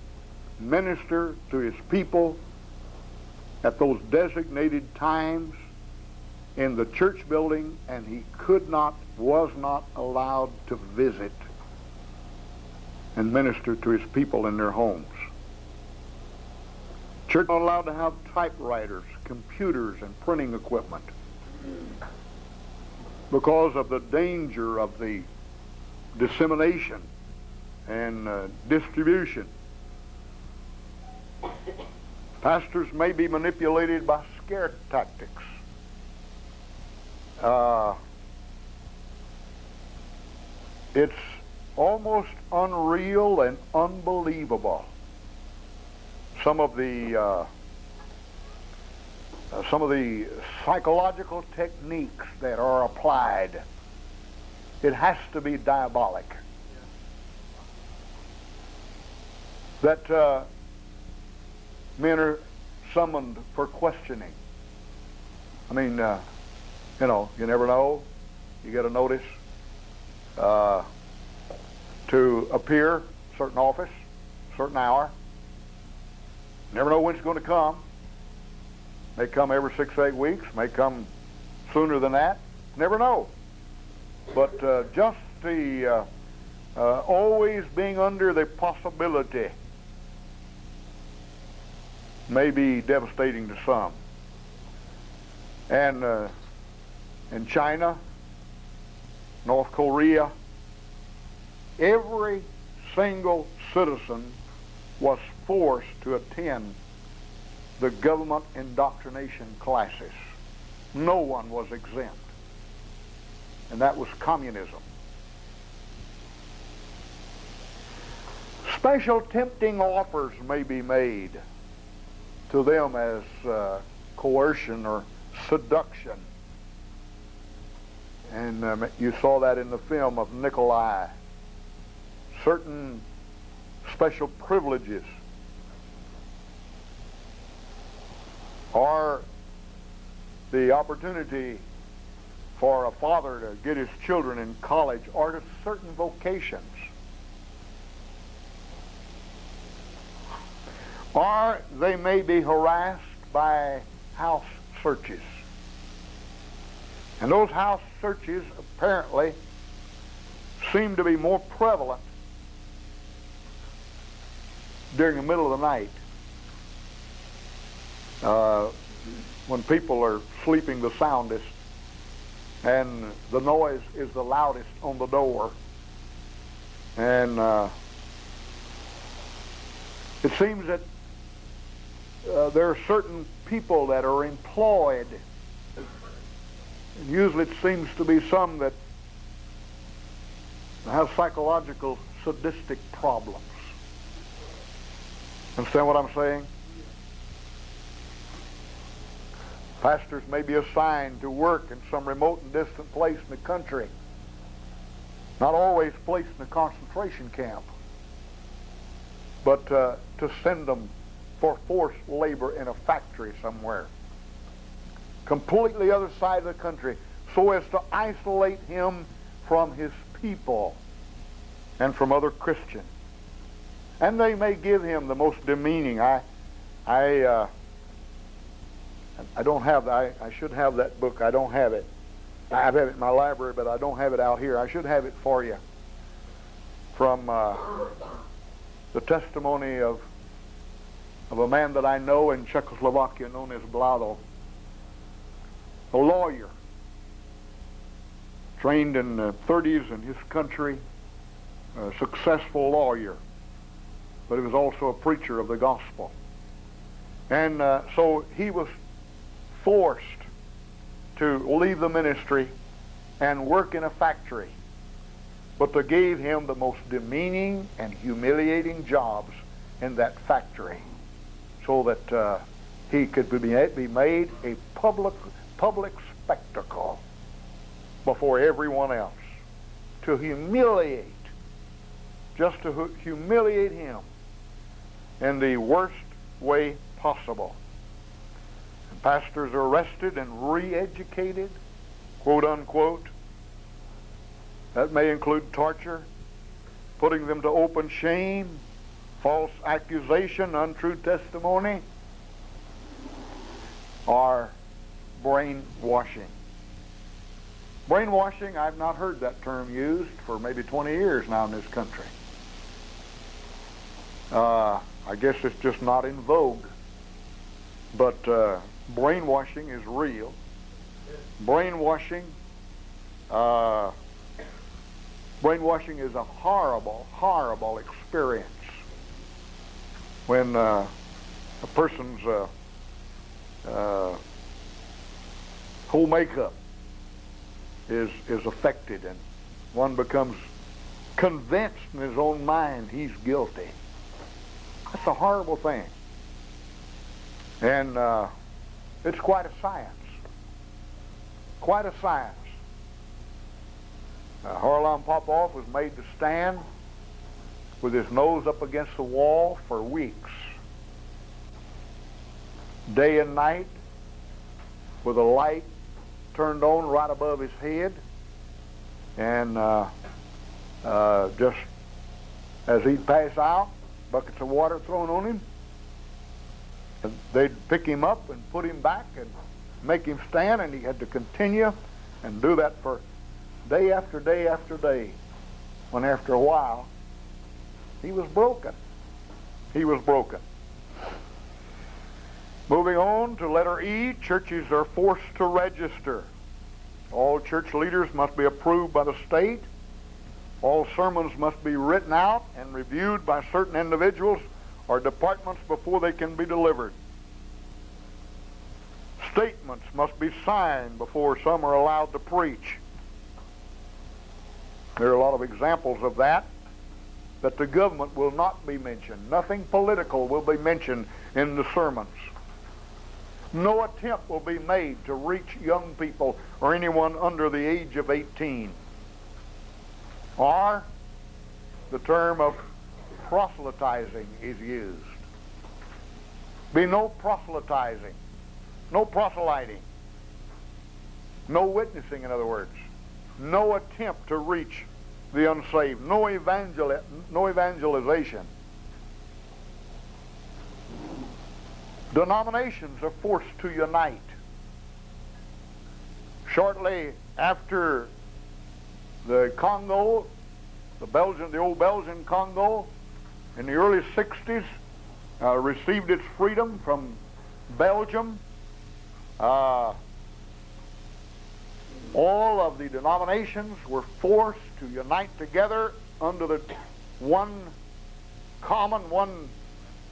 minister to his people at those designated times in the church building, and he was not allowed to visit and minister to his people in their homes. Church not allowed to have typewriters, computers, and printing equipment because of the danger of the dissemination and distribution. Pastors may be manipulated by scare tactics. It's almost unreal and unbelievable. Some of the psychological techniques that are applied, it has to be diabolic. That men are summoned for questioning. I mean, you know, you never know. You get a notice to appear, certain office, certain hour. Never know when it's going to come. May come every 6 or 8 weeks. May come sooner than that. Never know. But just the always being under the possibility may be devastating to some. And in China, North Korea, every single citizen was forced to attend the government indoctrination classes. No one was exempt. And that was communism. Special tempting offers may be made to them as coercion or seduction. And you saw that in the film of Nikolai. Certain special privileges or the opportunity for a father to get his children in college or to certain vocations. Or they may be harassed by house searches. And those house searches apparently seem to be more prevalent during the middle of the night, when people are sleeping the soundest and the noise is the loudest on the door. And it seems that there are certain people that are employed. And usually it seems to be some that have psychological sadistic problems. Understand what I'm saying? Pastors may be assigned to work in some remote and distant place in the country, not always placed in a concentration camp, but to send them for forced labor in a factory somewhere, completely other side of the country, so as to isolate him from his people and from other Christians. And they may give him the most demeaning. I don't have that. I should have that book. I don't have it. I have it in my library, but I don't have it out here. I should have it for you. From the testimony of a man that I know in Czechoslovakia known as Blado, a lawyer, trained in the 30s in his country, a successful lawyer, but he was also a preacher of the gospel. And so he was forced to leave the ministry and work in a factory, but they gave him the most demeaning and humiliating jobs in that factory, so that he could be made a public spectacle before everyone else, to humiliate, just to humiliate him in the worst way possible. And pastors are arrested and re-educated, quote unquote. That may include torture, putting them to open shame, false accusation, untrue testimony, or brainwashing. Brainwashing, I've not heard that term used for maybe 20 years now in this country. I guess it's just not in vogue. But brainwashing is real. Brainwashing is a horrible, horrible experience when a person's whole makeup is affected, and one becomes convinced in his own mind he's guilty. That's a horrible thing. And it's quite a science. Quite a science. Harlam Popov was made to stand with his nose up against the wall for weeks, day and night, with a light turned on right above his head, and just as he'd pass out, buckets of water thrown on him, and they'd pick him up and put him back and make him stand, and he had to continue and do that for day after day after day, when after a while he was broken. He was broken. Moving on to letter E, churches are forced to register. All church leaders must be approved by the state. All sermons must be written out and reviewed by certain individuals or departments before they can be delivered. Statements must be signed before some are allowed to preach. There are a lot of examples of that the government will not be mentioned. Nothing political will be mentioned in the sermons. No attempt will be made to reach young people or anyone under the age of 18. Or the term of proselytizing is used. Be no proselytizing, no proselyting, no witnessing, in other words, no attempt to reach the unsaved, no evangelization. Denominations are forced to unite. Shortly after the Congo, the old Belgian Congo, in the early 60s, received its freedom from Belgium, all of the denominations were forced to unite together under the one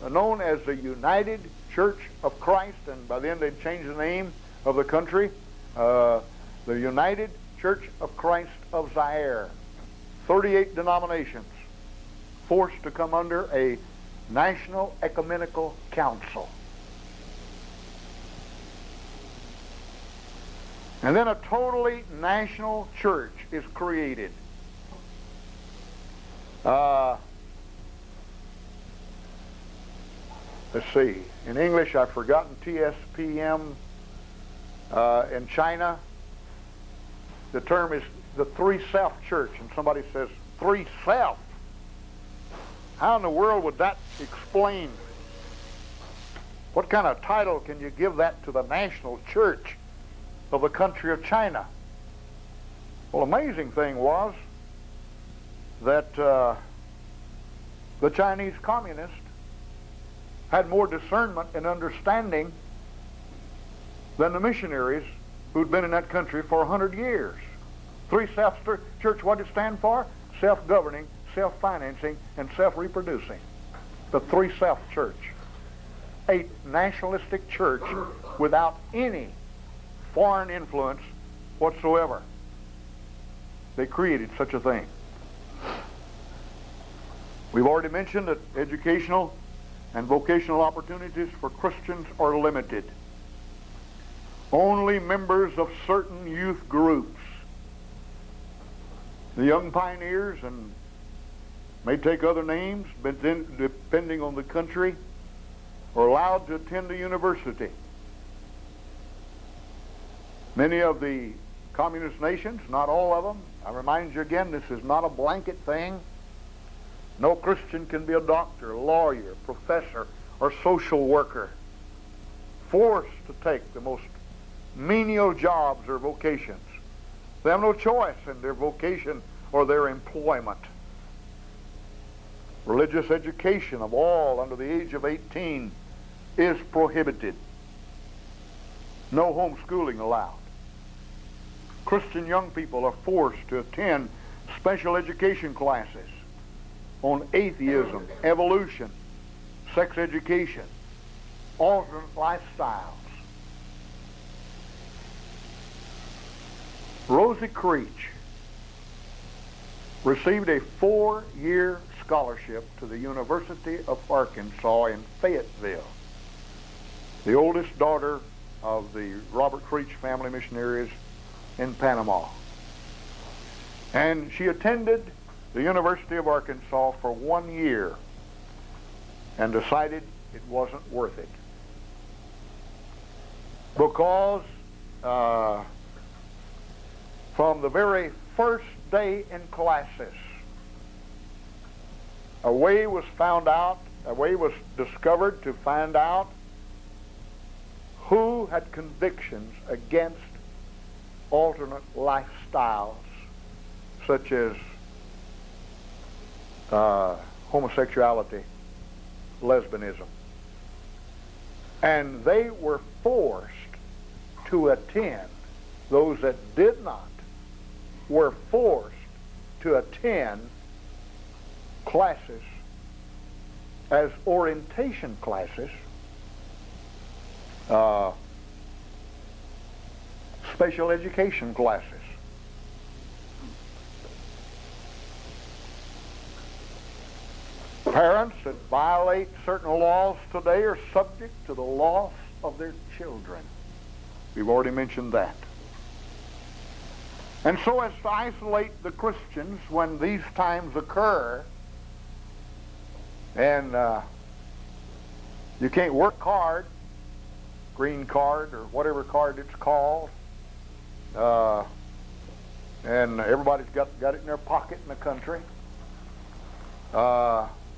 known as the United Church of Christ, and by then they'd changed the name of the country, the United Church of Christ of Zaire. 38 denominations forced to come under a national ecumenical council. And then a totally national church is created. Let's see. In English, I've forgotten TSPM. In China, the term is the Three-Self Church. And somebody says, Three-Self? How in the world would that explain? What kind of title can you give that to the national church of the country of China? Well, amazing thing was that the Chinese communists had more discernment and understanding than the missionaries who'd been in that country for 100 years. Three-Self Church, what did it stand for? Self-governing, self-financing, and self-reproducing. The Three-Self Church. A nationalistic church without any foreign influence whatsoever. They created such a thing. We've already mentioned that educational and vocational opportunities for Christians are limited. Only members of certain youth groups, the Young Pioneers, and may take other names depending on the country, are allowed to attend a university. Many of the communist nations, not all of them, I remind you again, this is not a blanket thing. No Christian can be a doctor, lawyer, professor, or social worker, forced to take the most menial jobs or vocations. They have no choice in their vocation or their employment. Religious education of all under the age of 18 is prohibited. No homeschooling allowed. Christian young people are forced to attend special education classes on atheism, evolution, sex education, alternate lifestyles. Rosie Creech received a 4-year scholarship to the University of Arkansas in Fayetteville. The oldest daughter of the Robert Creech family missionaries in Panama. And she attended the University of Arkansas for 1 year and decided it wasn't worth it. Because from the very first day in classes, a way was discovered to find out who had convictions against alternate lifestyles, such as homosexuality, lesbianism. And they were forced to attend. Those that did not were forced to attend classes as orientation classes, special education classes. Parents that violate certain laws today are subject to the loss of their children. We've already mentioned that. And so as to isolate the Christians when these times occur, and you can't work hard, green card or whatever card it's called, and everybody's got it in their pocket in the country.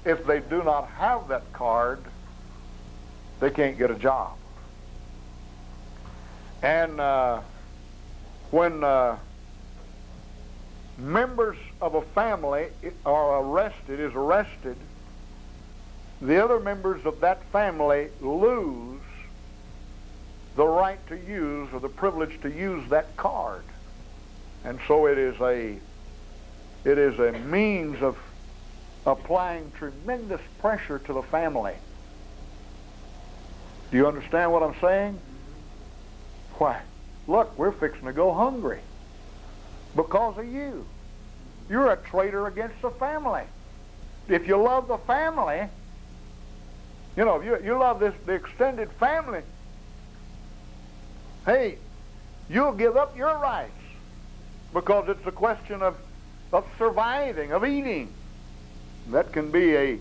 If they do not have that card, they can't get a job. And when members of a family are arrested, the other members of that family lose the right to use or the privilege to use that card. And so it is a means of applying tremendous pressure to the family. Do you understand what I'm saying? Why, look, we're fixing to go hungry because of you. You're a traitor against the family. If you love the family, you know, if you love the extended family, hey, you'll give up your rights because it's a question of surviving, of eating. That can be hey,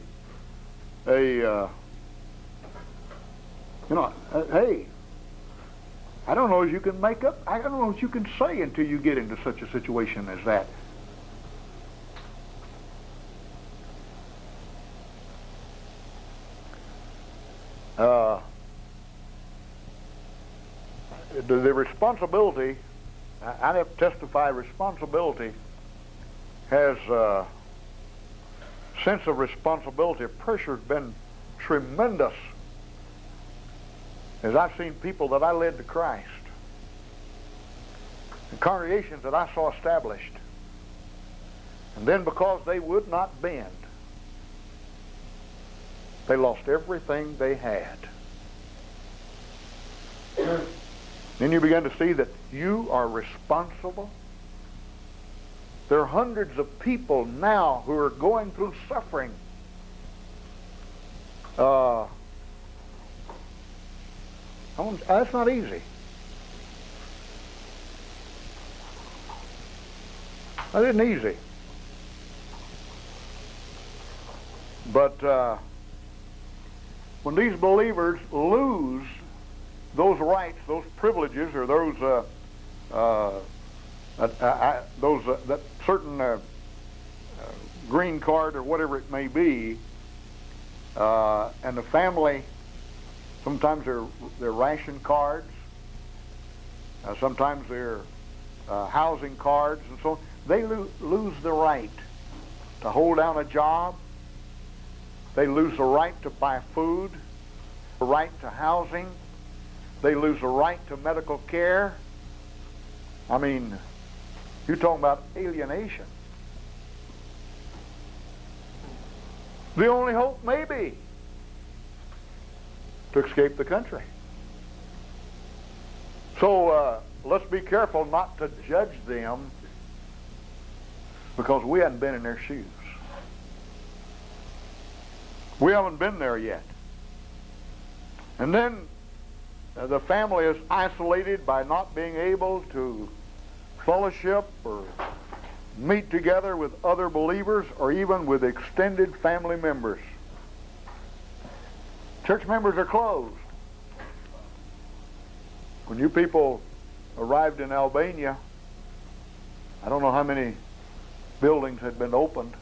I don't know as you can make up, I don't know what you can say until you get into such a situation as that. The responsibility, I have testified, responsibility has sense of responsibility, pressure has been tremendous as I've seen people that I led to Christ and congregations that I saw established, and then because they would not bend, they lost everything they had. Then you begin to see that you are responsible. There are hundreds of people now who are going through suffering. That's not easy. That isn't easy. But when these believers lose those rights, those privileges, or those that certain green card or whatever it may be, and the family, sometimes they're ration cards, sometimes they're housing cards, and so on. They lose the right to hold down a job. They lose the right to buy food, the right to housing. They lose the right to medical care. I mean, you're talking about alienation. The only hope may be to escape the country. So let's be careful not to judge them because we hadn't been in their shoes. We haven't been there yet. And then the family is isolated by not being able to fellowship or meet together with other believers or even with extended family members. Church members are closed. When you people arrived in Albania, I don't know how many buildings had been opened,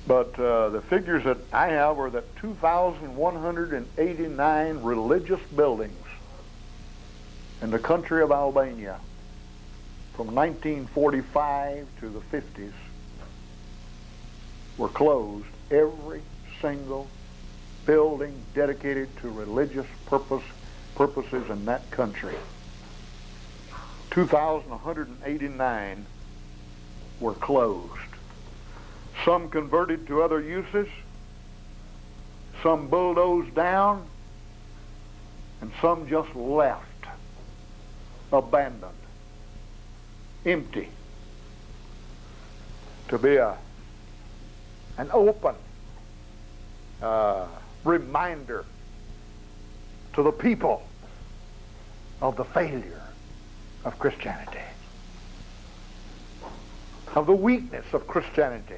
but the figures that I have are that 2,189 religious buildings in the country of Albania from 1945 to the 50s were closed. Every single building dedicated to religious purposes in that country. 2,189 were closed. Some converted to other uses, some bulldozed down, and some just left, abandoned, empty, to be an open reminder to the people of the failure of Christianity, of the weakness of Christianity.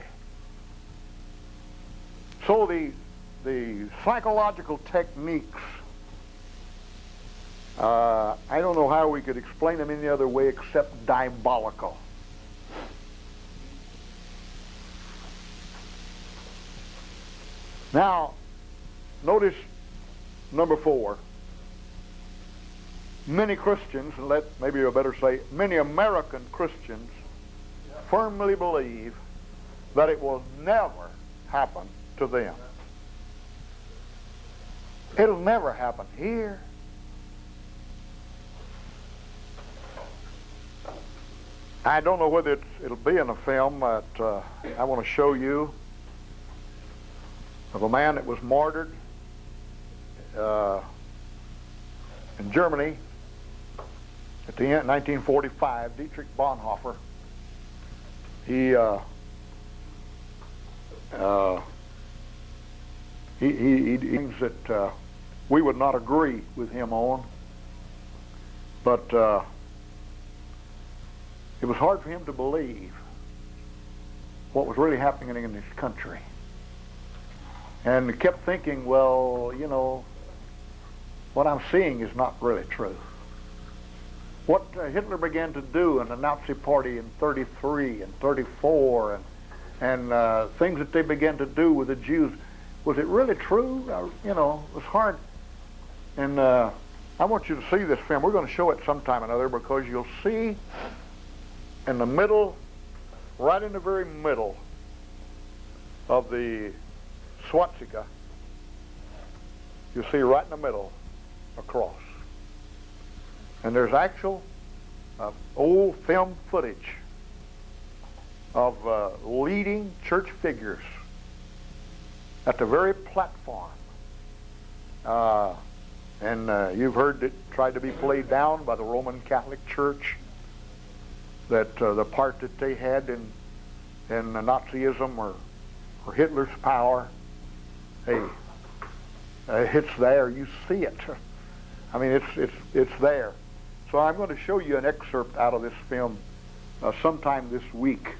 So the psychological techniques, I don't know how we could explain them any other way except diabolical. Now, notice number 4. Many Christians, and maybe I better say, many American Christians firmly believe that it will never happen to them. It'll never happen here. I don't know whether it'll be in a film that I want to show you of a man that was martyred in Germany at the end, 1945, Dietrich Bonhoeffer. He things that we would not agree with him on, but it was hard for him to believe what was really happening in this country. And he kept thinking, well, you know, what I'm seeing is not really true. What Hitler began to do in the Nazi Party in 33 and 34 and things that they began to do with the Jews, was it really true? You know, it was hard. And I want you to see this film. We're going to show it sometime or another, because you'll see in the middle, right in the very middle of the swastika, you'll see right in the middle a cross. And there's actual old film footage of leading church figures at the very platform. And you've heard it tried to be played down by the Roman Catholic Church, that the part that they had in Nazism or Hitler's power. Hey, it's there. You see it. I mean, it's there. So I'm going to show you an excerpt out of this film sometime this week.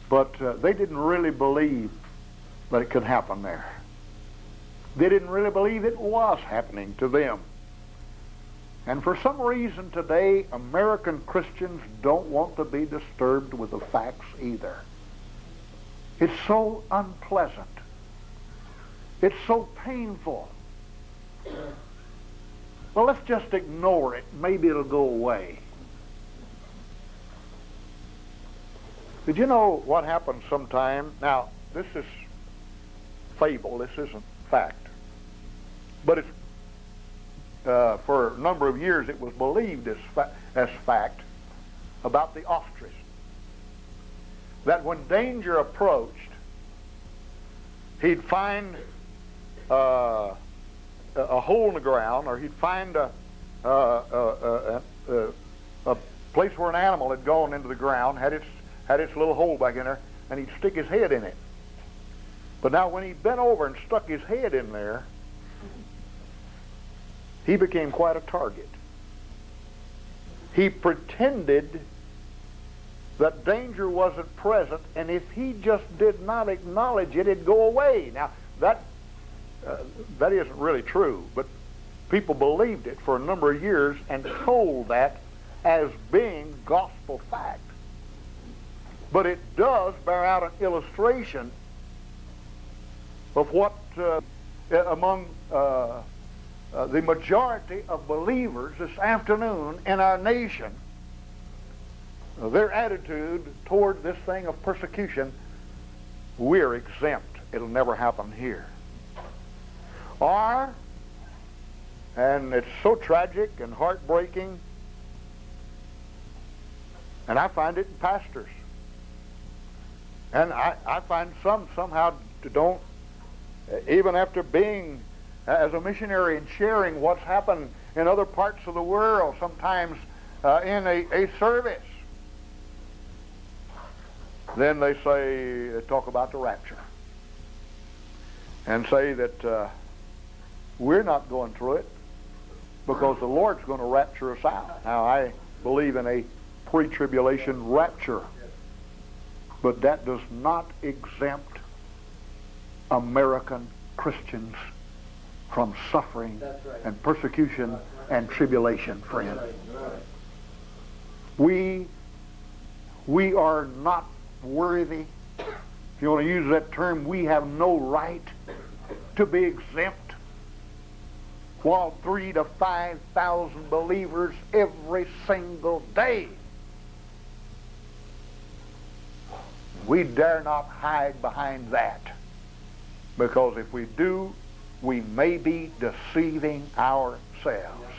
But they didn't really believe that it could happen there. They didn't really believe it was happening to them. And for some reason today, American Christians don't want to be disturbed with the facts either. It's so unpleasant. It's so painful. Well, let's just ignore it. Maybe it'll go away. Did you know what happened sometime? Now, this is fable. This isn't fact. But it's for a number of years it was believed as fact about the Austrians, that when danger approached, he'd find a hole in the ground, or he'd find a place where an animal had gone into the ground, had its little hole back in there, and he'd stick his head in it. But now when he bent over and stuck his head in there, he became quite a target. He pretended that danger wasn't present, and if he just did not acknowledge it, it'd go away. Now, that isn't really true, but people believed it for a number of years and told that as being gospel fact. But it does bear out an illustration of what among the majority of believers this afternoon in our nation, their attitude toward this thing of persecution: we're exempt. It'll never happen here. Or, and it's so tragic and heartbreaking, and I find it in pastors. And I find some somehow don't, even after being as a missionary and sharing what's happened in other parts of the world, sometimes in a service, then they talk about the rapture and say that we're not going through it because the Lord's going to rapture us out. Now, I believe in a pre-tribulation rapture, but that does not exempt American Christians from suffering and persecution and tribulation, friend. We are not worthy. If you want to use that term, we have no right to be exempt, while 3,000 to 5,000 believers every single day. We dare not hide behind that, because if we do, we may be deceiving ourselves.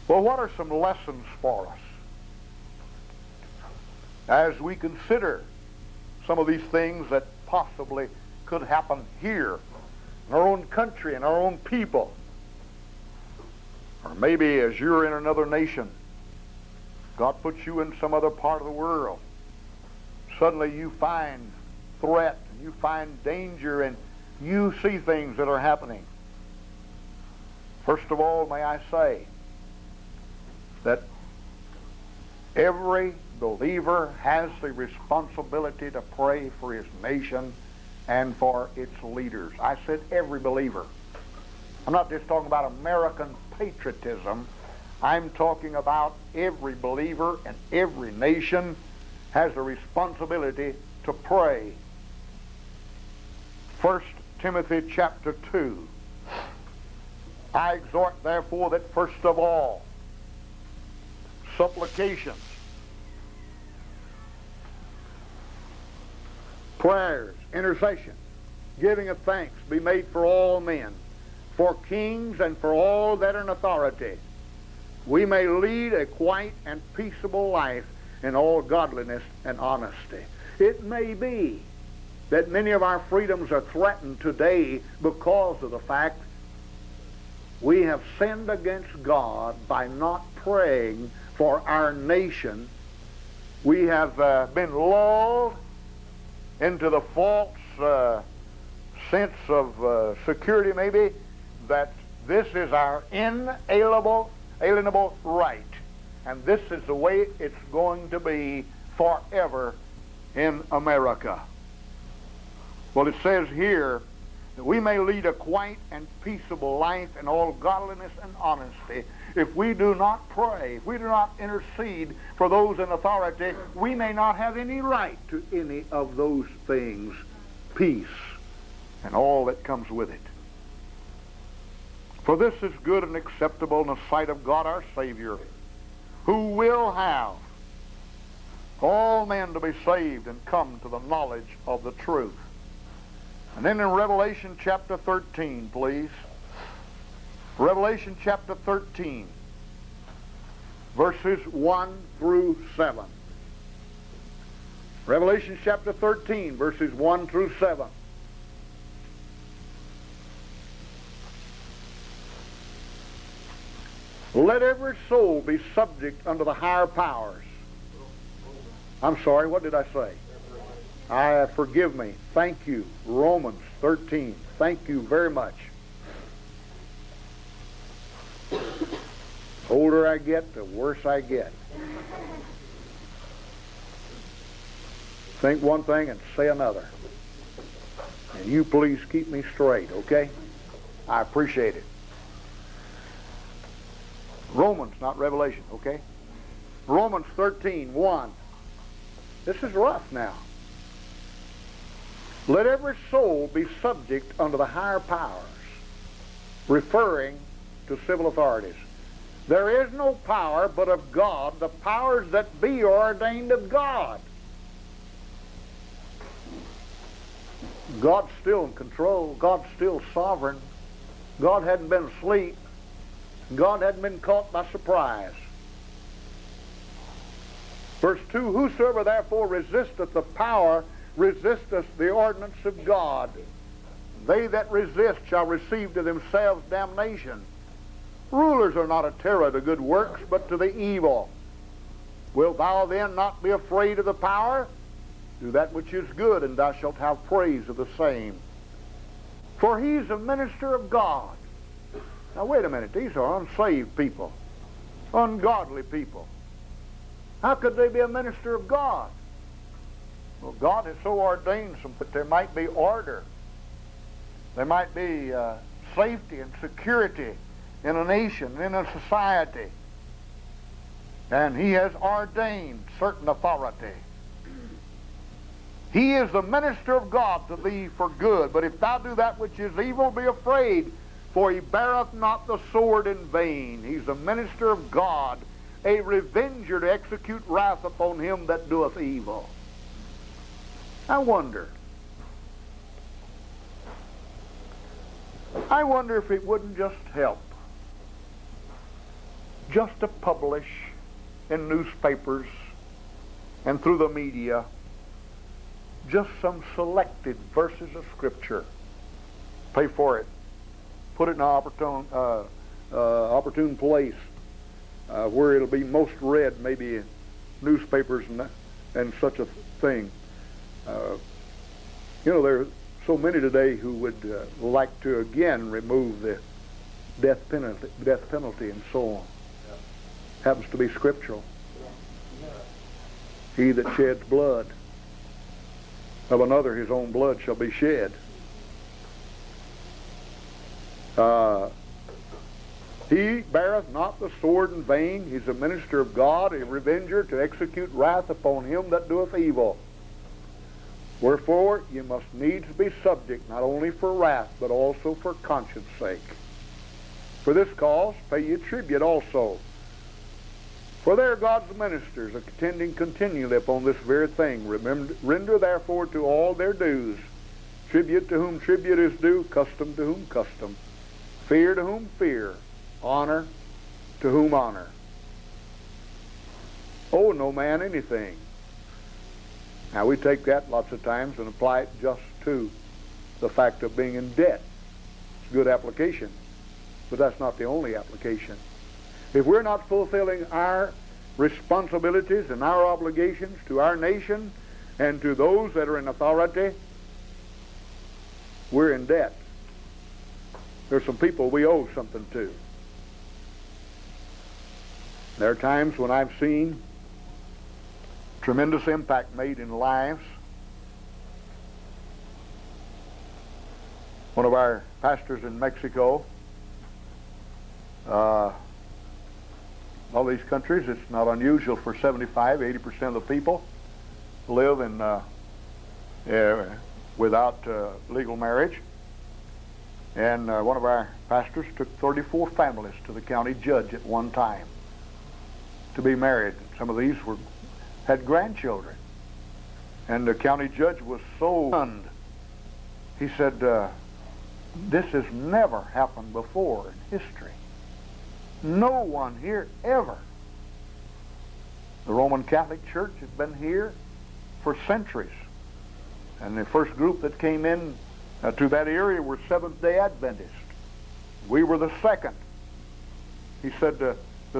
Well, what are some lessons for us as we consider some of these things that possibly could happen here in our own country and our own people? Or maybe as you're in another nation, God puts you in some other part of the world. Suddenly you find threat and you find danger and you see things that are happening. First of all, may I say that every believer has the responsibility to pray for his nation and for its leaders. I said every believer. I'm not just talking about American patriotism. I'm talking about every believer, and every nation has a responsibility to pray. 1 Timothy chapter 2. I exhort therefore that first of all, supplications, prayers, intercession, giving of thanks be made for all men, for kings and for all that are in authority, we may lead a quiet and peaceable life in all godliness and honesty. It may be that many of our freedoms are threatened today because of the fact we have sinned against God by not praying for our nation. We have been lulled into the false sense of security, maybe, that this is our inalienable right, and this is the way it's going to be forever in America. Well, it says here that we may lead a quiet and peaceable life in all godliness and honesty. If we do not pray, if we do not intercede for those in authority, we may not have any right to any of those things, peace and all that comes with it. For this is good and acceptable in the sight of God our Savior, who will have all men to be saved and come to the knowledge of the truth. And then in Revelation chapter 13, please. Revelation chapter 13, verses 1 through 7. Revelation chapter 13, verses 1 through 7. Let every soul be subject unto the higher powers. I'm sorry, what did I say? Forgive me. Thank you. Romans 13. Thank you very much. The older I get, the worse I get. Think one thing and say another. And you please keep me straight, okay? I appreciate it. Romans, not Revelation, okay? Romans 13:1. This is rough now. Let every soul be subject unto the higher powers, referring to civil authorities. There is no power but of God. The powers that be are ordained of God. God's still in control. God's still sovereign. God hadn't been asleep. God hadn't been caught by surprise. Verse 2, whosoever therefore resisteth the power, resisteth the ordinance of God. They that resist shall receive to themselves damnation. Rulers are not a terror to good works, but to the evil. Wilt thou then not be afraid of the power? Do that which is good, and thou shalt have praise of the same. For he is a minister of God. Now wait a minute, these are unsaved people, ungodly people. How could they be a minister of God? Well, God has so ordained them that there might be order. There might be safety and security in a nation, in a society. And he has ordained certain authority. He is the minister of God to thee for good. But if thou do that which is evil, be afraid, for he beareth not the sword in vain. He's the minister of God, a revenger to execute wrath upon him that doeth evil. I wonder if it wouldn't just help just to publish in newspapers and through the media just some selected verses of Scripture. Pay for it. Put it in an opportune place where it'll be most read, maybe in newspapers and such a thing. There are so many today who would like to again remove the death penalty and so on. Yeah. Happens to be scriptural. Yeah. He that sheds blood of another, his own blood shall be shed. He beareth not the sword in vain. He's a minister of God, a revenger to execute wrath upon him that doeth evil. Wherefore you must needs be subject, not only for wrath, but also for conscience sake. For this cause pay ye tribute also. For they are God's ministers, attending continually upon this very thing. Render therefore to all their dues. Tribute to whom tribute is due, custom to whom custom. Fear to whom fear, honor to whom honor. Owe no man anything. Now we take that lots of times and apply it just to the fact of being in debt. It's a good application, but that's not the only application. If we're not fulfilling our responsibilities and our obligations to our nation and to those that are in authority, we're in debt. There's some people we owe something to. There are times when I've seen tremendous impact made in lives. One of our pastors in Mexico, all these countries, it's not unusual for 75-80% of the people to live in without legal marriage. And one of our pastors took 34 families to the county judge at one time to be married. Some of these had grandchildren. And the county judge was so stunned. He said, this has never happened before in history. No one here ever. The Roman Catholic Church has been here for centuries. And the first group that came in to that area were Seventh-day Adventists. We were the second. He said the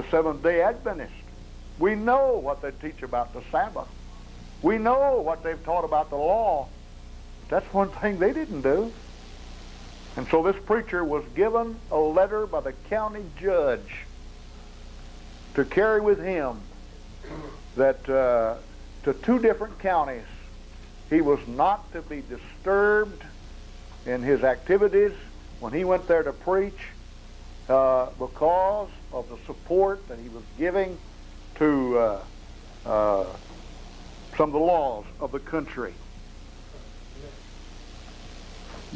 Seventh-day Adventists. We know what they teach about the Sabbath. We know what they've taught about the law. That's one thing they didn't do. And so this preacher was given a letter by the county judge to carry with him that to 2 different counties he was not to be disturbed in his activities when he went there to preach because of the support that he was giving to some of the laws of the country.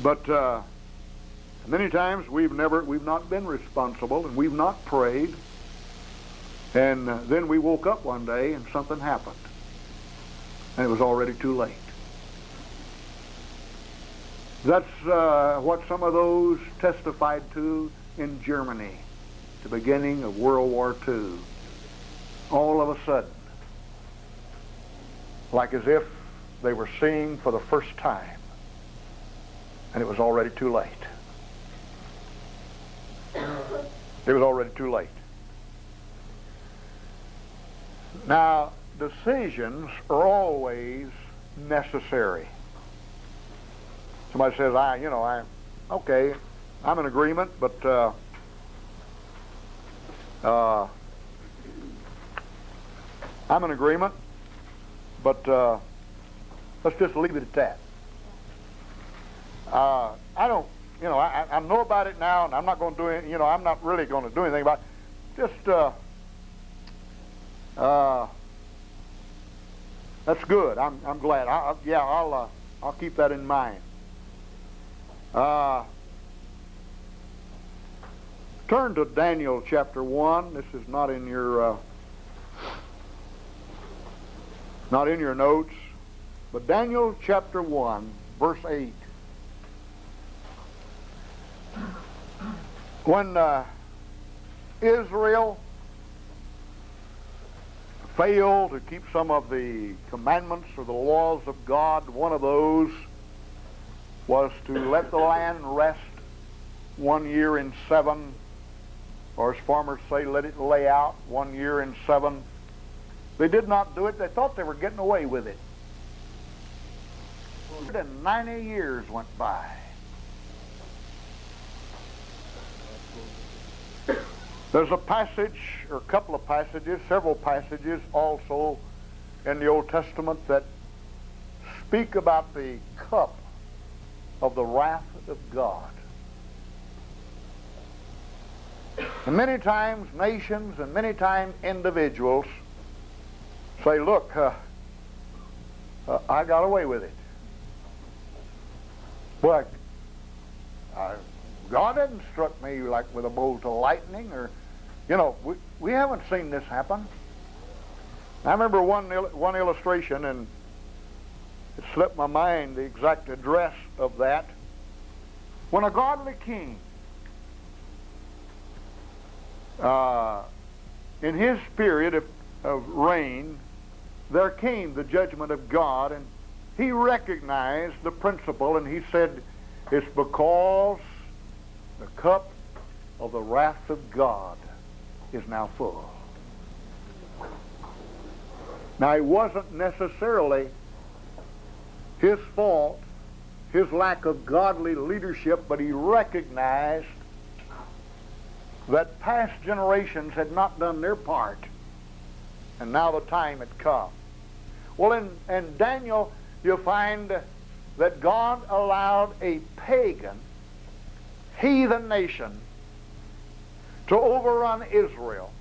But many times we've not been responsible, and we've not prayed, and then we woke up one day and something happened, and it was already too late. That's what some of those testified to in Germany, the beginning of World War II. All of a sudden, like as if they were seeing for the first time, and it was already too late. It was already too late. Now, decisions are always necessary. Somebody says, okay, I'm in agreement, but I'm in agreement, but let's just leave it at that. I don't, I know about it now, and I'm not going to do it. I'm not really going to do anything about it. Just, that's good. I'm glad. I'll keep that in mind. Turn to Daniel chapter 1. This is not in your notes, but Daniel chapter 1, verse 8. When Israel failed to keep some of the commandments or the laws of God, one of those was to let the land rest 1 year in 7, or as farmers say, let it lay out 1 year in 7. They did not do it. They thought they were getting away with it. 190 years went by. There's a passage, or a couple of passages, several passages also in the Old Testament that speak about the cup of the wrath of God. And many times nations and many times individuals say, look, I got away with it. But God hadn't struck me like with a bolt of lightning, or, we haven't seen this happen. I remember one illustration, and it slipped my mind the exact address of that. When a godly king, in his period of reign, there came the judgment of God, and he recognized the principle, and he said, it's because the cup of the wrath of God is now full. Now, it wasn't necessarily his fault, his lack of godly leadership, but he recognized that past generations had not done their part, and now the time had come. Well, in Daniel, you'll find that God allowed a pagan, heathen nation to overrun Israel,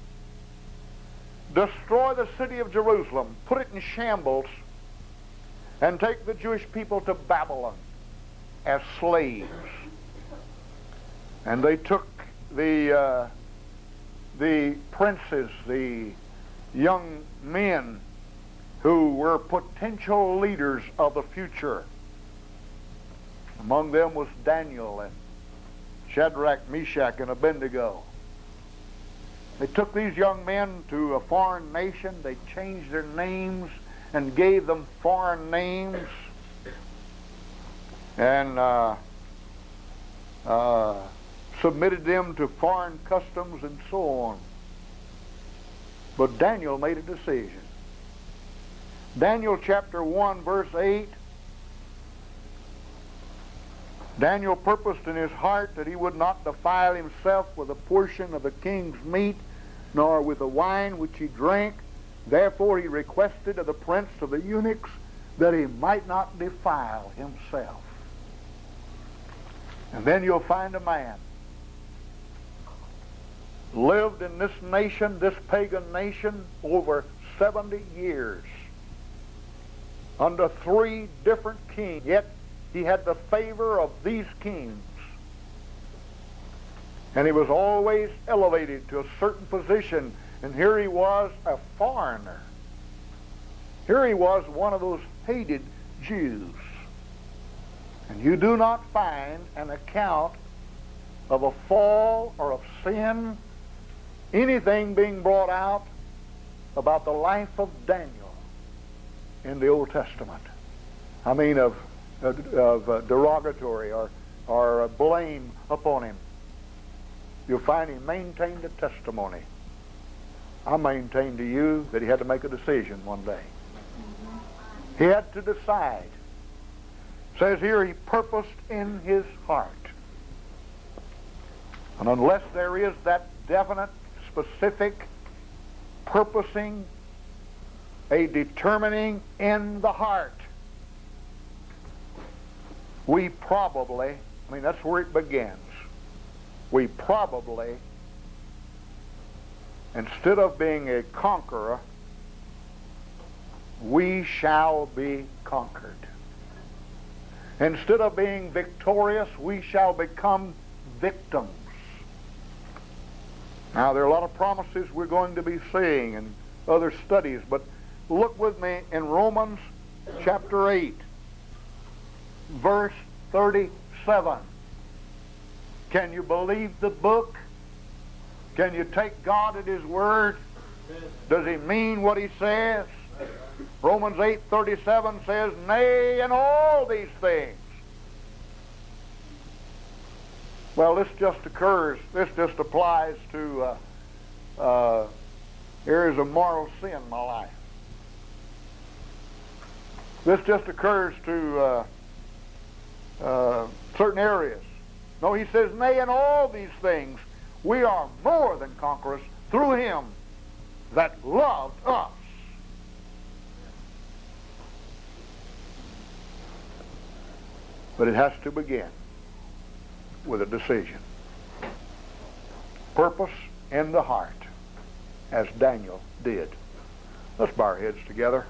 destroy the city of Jerusalem, put it in shambles, and take the Jewish people to Babylon as slaves. And they took the princes, the young men who were potential leaders of the future. Among them was Daniel and Shadrach, Meshach, and Abednego. They took these young men to a foreign nation. They changed their names and gave them foreign names. And submitted them to foreign customs and so on. But Daniel made a decision. Daniel chapter 1 verse 8, Daniel purposed in his heart that he would not defile himself with a portion of the king's meat, nor with the wine which he drank. Therefore he requested of the prince of the eunuchs that he might not defile himself. And then you'll find a man lived in this nation, this pagan nation, over 70 years under 3 different kings, yet he had the favor of these kings. And he was always elevated to a certain position. And here he was, a foreigner. Here he was, one of those hated Jews. And you do not find an account of a fall or of sin, anything being brought out about the life of Daniel in the Old Testament. I mean of derogatory or blame upon him. You'll find he maintained a testimony. I maintain to you that he had to make a decision one day. He had to decide. It says here he purposed in his heart. And unless there is that definite, specific purposing, a determining in the heart, we probably, that's where it begins. We probably, instead of being a conqueror, we shall be conquered. Instead of being victorious, we shall become victims. Now, there are a lot of promises we're going to be seeing in other studies, but look with me in Romans chapter 8, verse 37. Can you believe the book? Can you take God at His word? Does He mean what He says? Romans 8:37 says, "Nay, in all these things." Well, this just applies to areas of moral sin in my life. This just occurs to certain areas. No, he says, "Nay, in all these things we are more than conquerors through Him that loved us." But it has to begin with a decision. Purpose in the heart, as Daniel did. Let's bow our heads together.